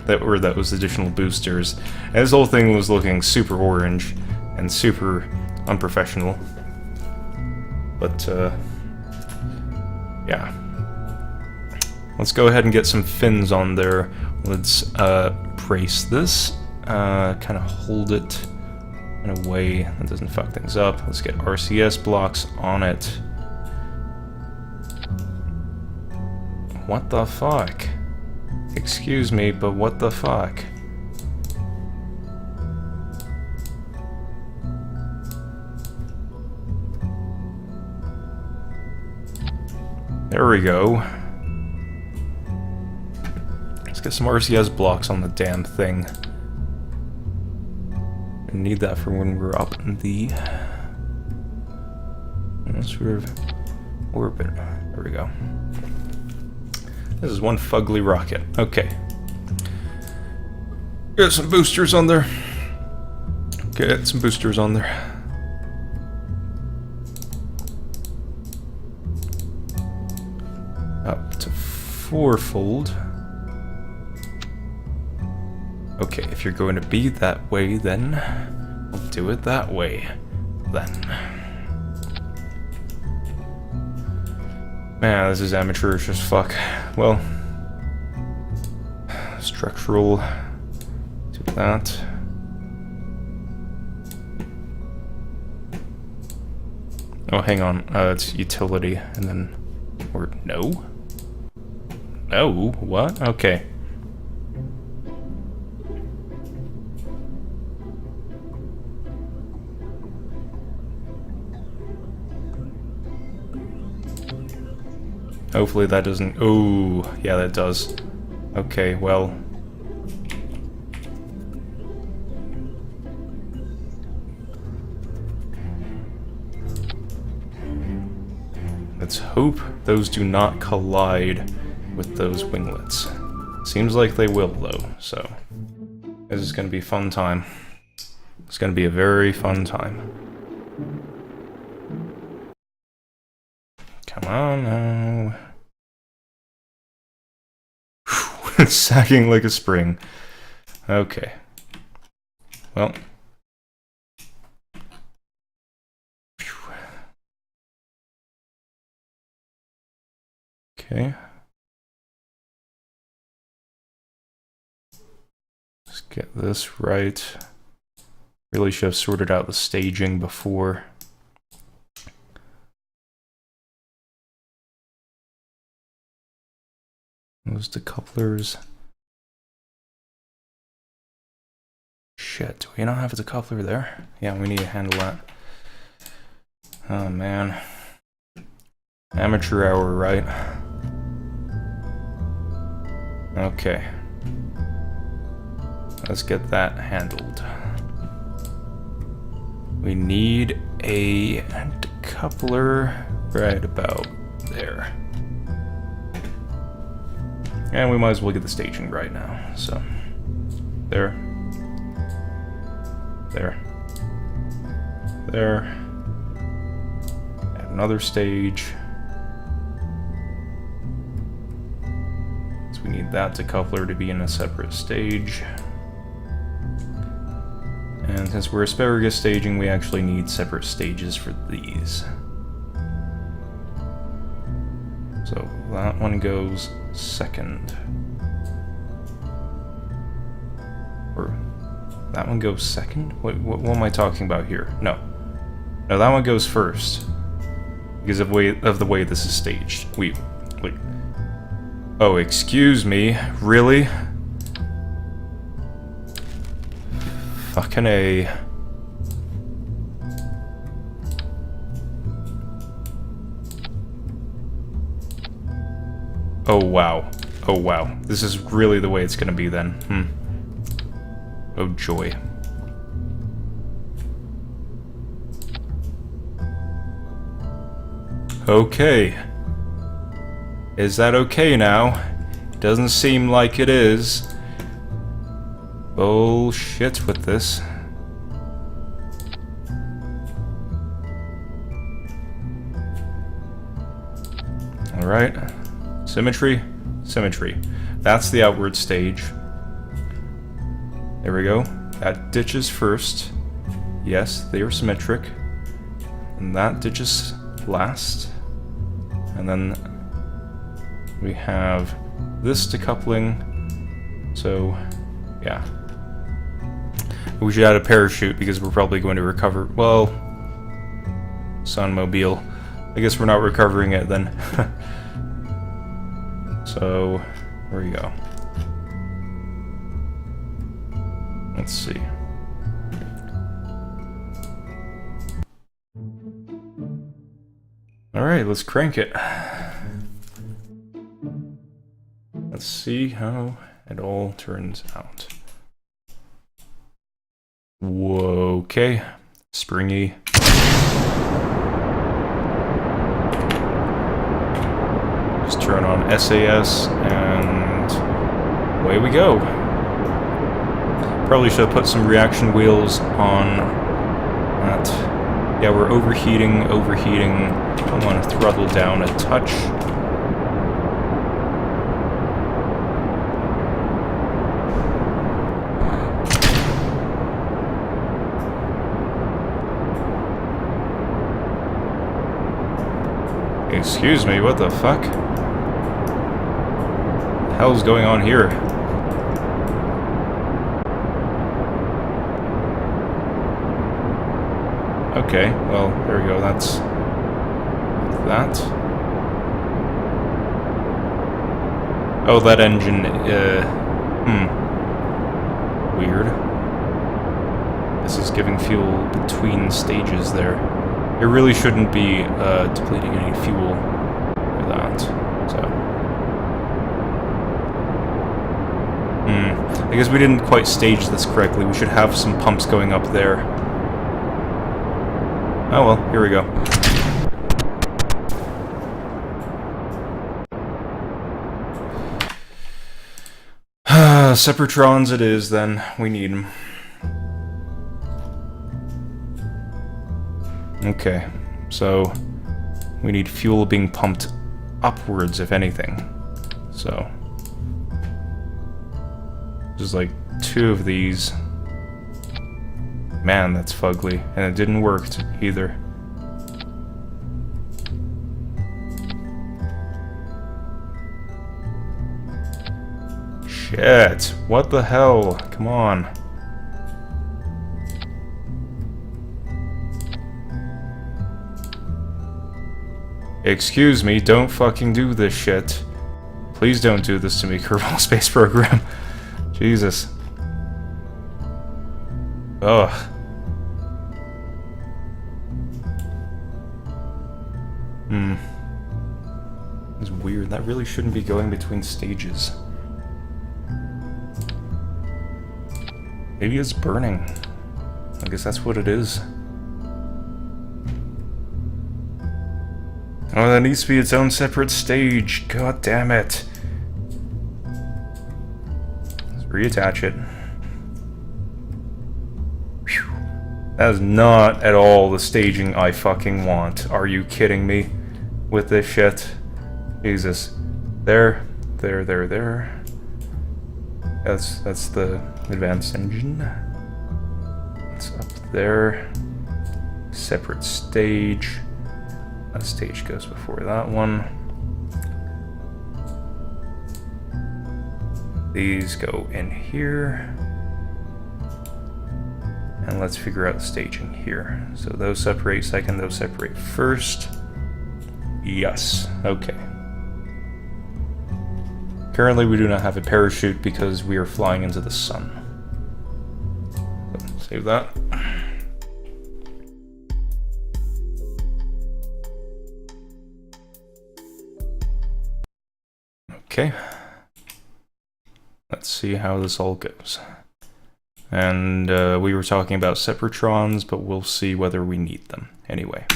that was additional boosters. And this whole thing was looking super orange and super unprofessional. But, yeah. Let's go ahead and get some fins on there. Let's brace this, kind of hold it in a way that doesn't fuck things up. Let's get RCS blocks on it. What the fuck? Excuse me, but what the fuck? There we go. Let's get some RCS blocks on the damn thing. I need that for when we're up in the sort of orbit. There we go. This is one fugly rocket. Okay. Get some boosters on there. Get some boosters on there. Up to 4-fold. Okay, if you're going to be that way, then we'll do it that way. Then. Man, this is amateurish as fuck. Well, structural. Do that. Oh, hang on. It's utility, and then. Or no? No? What? Okay. Hopefully that doesn't... Oh, yeah, that does. Okay, well... Let's hope those do not collide with those winglets. Seems like they will, though, so... This is gonna be a fun time. It's gonna be a very fun time. Come on now. It's sagging like a spring. Okay. Well. Okay. Let's get this right. Really should have sorted out the staging before. Those decouplers. Shit, do we not have a decoupler there? Yeah, we need to handle that. Oh man. Amateur hour, right? Okay. Let's get that handled. We need a decoupler right about there. And we might as well get the staging right now, so... There. There. There. Add another stage. So we need that decoupler to be in a separate stage. And since we're asparagus staging, we actually need separate stages for these. So that one goes second. Or that one goes second? What am I talking about here? No. No, that one goes first. Because of the way this is staged. Wait. Oh, excuse me. Really? Fucking A. Oh wow. Oh wow. This is really the way it's gonna be then. Oh joy. Okay. Is that okay now? Doesn't seem like it is. Bullshit with this. Alright. Symmetry. Symmetry. That's the outward stage. There we go. That ditches first. Yes, they are symmetric. And that ditches last. And then we have this decoupling. So, yeah. We should add a parachute because we're probably going to recover. Well, Sunmobile. I guess we're not recovering it then. So So, where we go? Let's see. Alright, let's crank it. Let's see how it all turns out. Whoa, okay. Springy. Just turn on SAS and away we go. Probably should have put some reaction wheels on that. Yeah, we're overheating. I want to throttle down a touch. Excuse me, what the fuck? What the hell's going on here? Okay, well, there we go, that's that. Oh, that engine, weird. This is giving fuel between stages there. It really shouldn't be depleting any fuel for that, so. I guess we didn't quite stage this correctly. We should have some pumps going up there. Oh well, here we go. Separatrons it is then. We need them. Okay, so we need fuel being pumped upwards, if anything. So there's like 2 of these. Man, that's fugly, and it didn't work either. Shit, what the hell? Come on. Excuse me, don't fucking do this shit. Please don't do this to me, Kerbal Space Program. Jesus. Ugh. It's weird. That really shouldn't be going between stages. Maybe it's burning. I guess that's what it is. Oh, that needs to be its own separate stage. God damn it. Let's reattach it. Whew. That is not at all the staging I fucking want. Are you kidding me with this shit? Jesus. There. That's the advanced engine. It's up there. Separate stage. That stage goes before that one. These go in here. And let's figure out the staging here. So those separate second, those separate first. Yes. Okay. Currently we do not have a parachute because we are flying into the sun. So, save that. Okay. Let's see how this all goes. And we were talking about separatrons, but we'll see whether we need them. Anyway.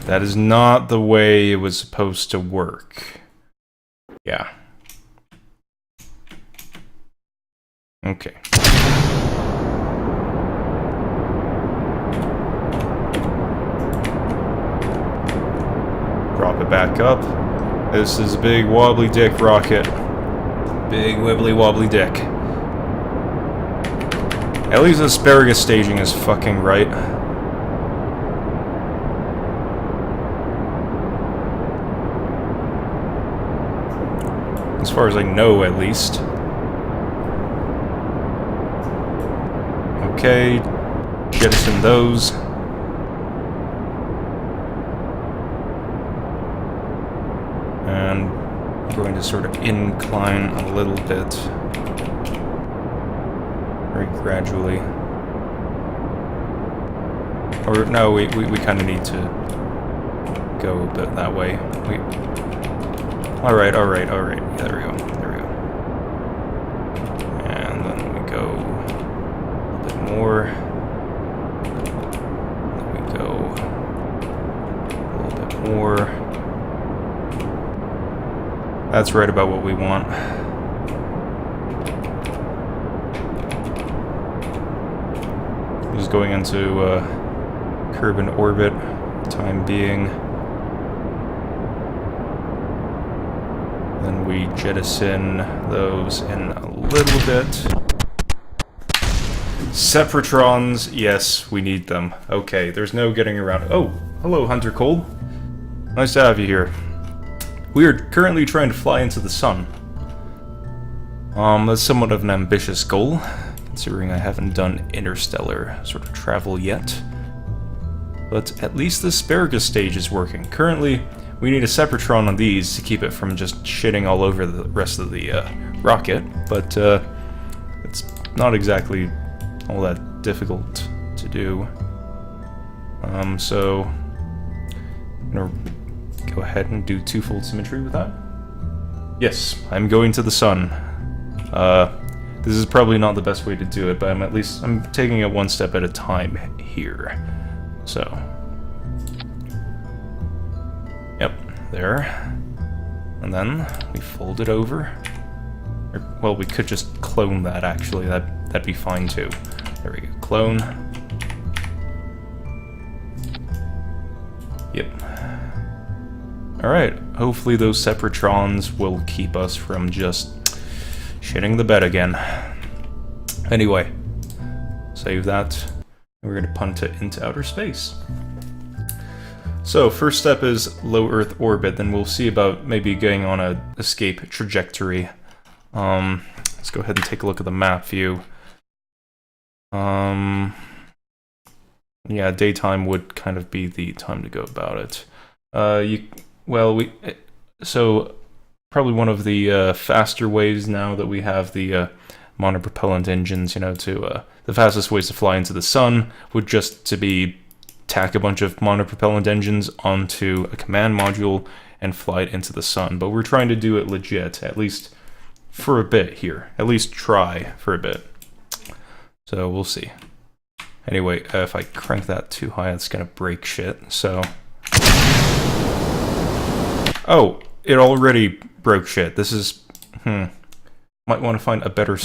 That is not the way it was supposed to work. Yeah. Okay. Drop it back up. This is a big wobbly dick rocket. Big wibbly wobbly dick. At least asparagus staging is fucking right. As far as I know, at least. Okay, jettison those. And I'm going to sort of incline a little bit. Very gradually. Or, no, we kind of need to go a bit that way. Alright. There we go. And then we go a bit more. Then we go a little bit more. That's right about what we want. Just going into curb and orbit, time being. Then we jettison those in a little bit. Separatrons, yes, we need them. Okay, there's no getting around. Oh, hello, Hunter Cole. Nice to have you here. We are currently trying to fly into the sun. That's somewhat of an ambitious goal, considering I haven't done interstellar sort of travel yet. But at least the asparagus stage is working. Currently, we need a Sepratron on these to keep it from just shitting all over the rest of the rocket, but it's not exactly all that difficult to do. So I'm gonna go ahead and do twofold symmetry with that. Yes, I'm going to the sun. This is probably not the best way to do it, but I'm taking it one step at a time here. So, yep, there. And then we fold it over. Or, well, we could just clone that, actually. That'd be fine, too. There we go. Clone. Yep. Alright, hopefully those Separatrons will keep us from just shitting the bed again. Anyway, save that. We're going to punt it into outer space. So, first step is low Earth orbit, then we'll see about maybe getting on a escape trajectory. Let's go ahead and take a look at the map view. Yeah, daytime would kind of be the time to go about it. So probably one of the faster ways now that we have the monopropellant engines, the fastest ways to fly into the sun would just to be tack a bunch of monopropellant engines onto a command module and fly it into the sun. But we're trying to do it legit, at least for a bit here. At least try for a bit. So we'll see. Anyway, if I crank that too high, it's gonna break shit, so... Oh, it already broke shit. This is... Might want to find a better...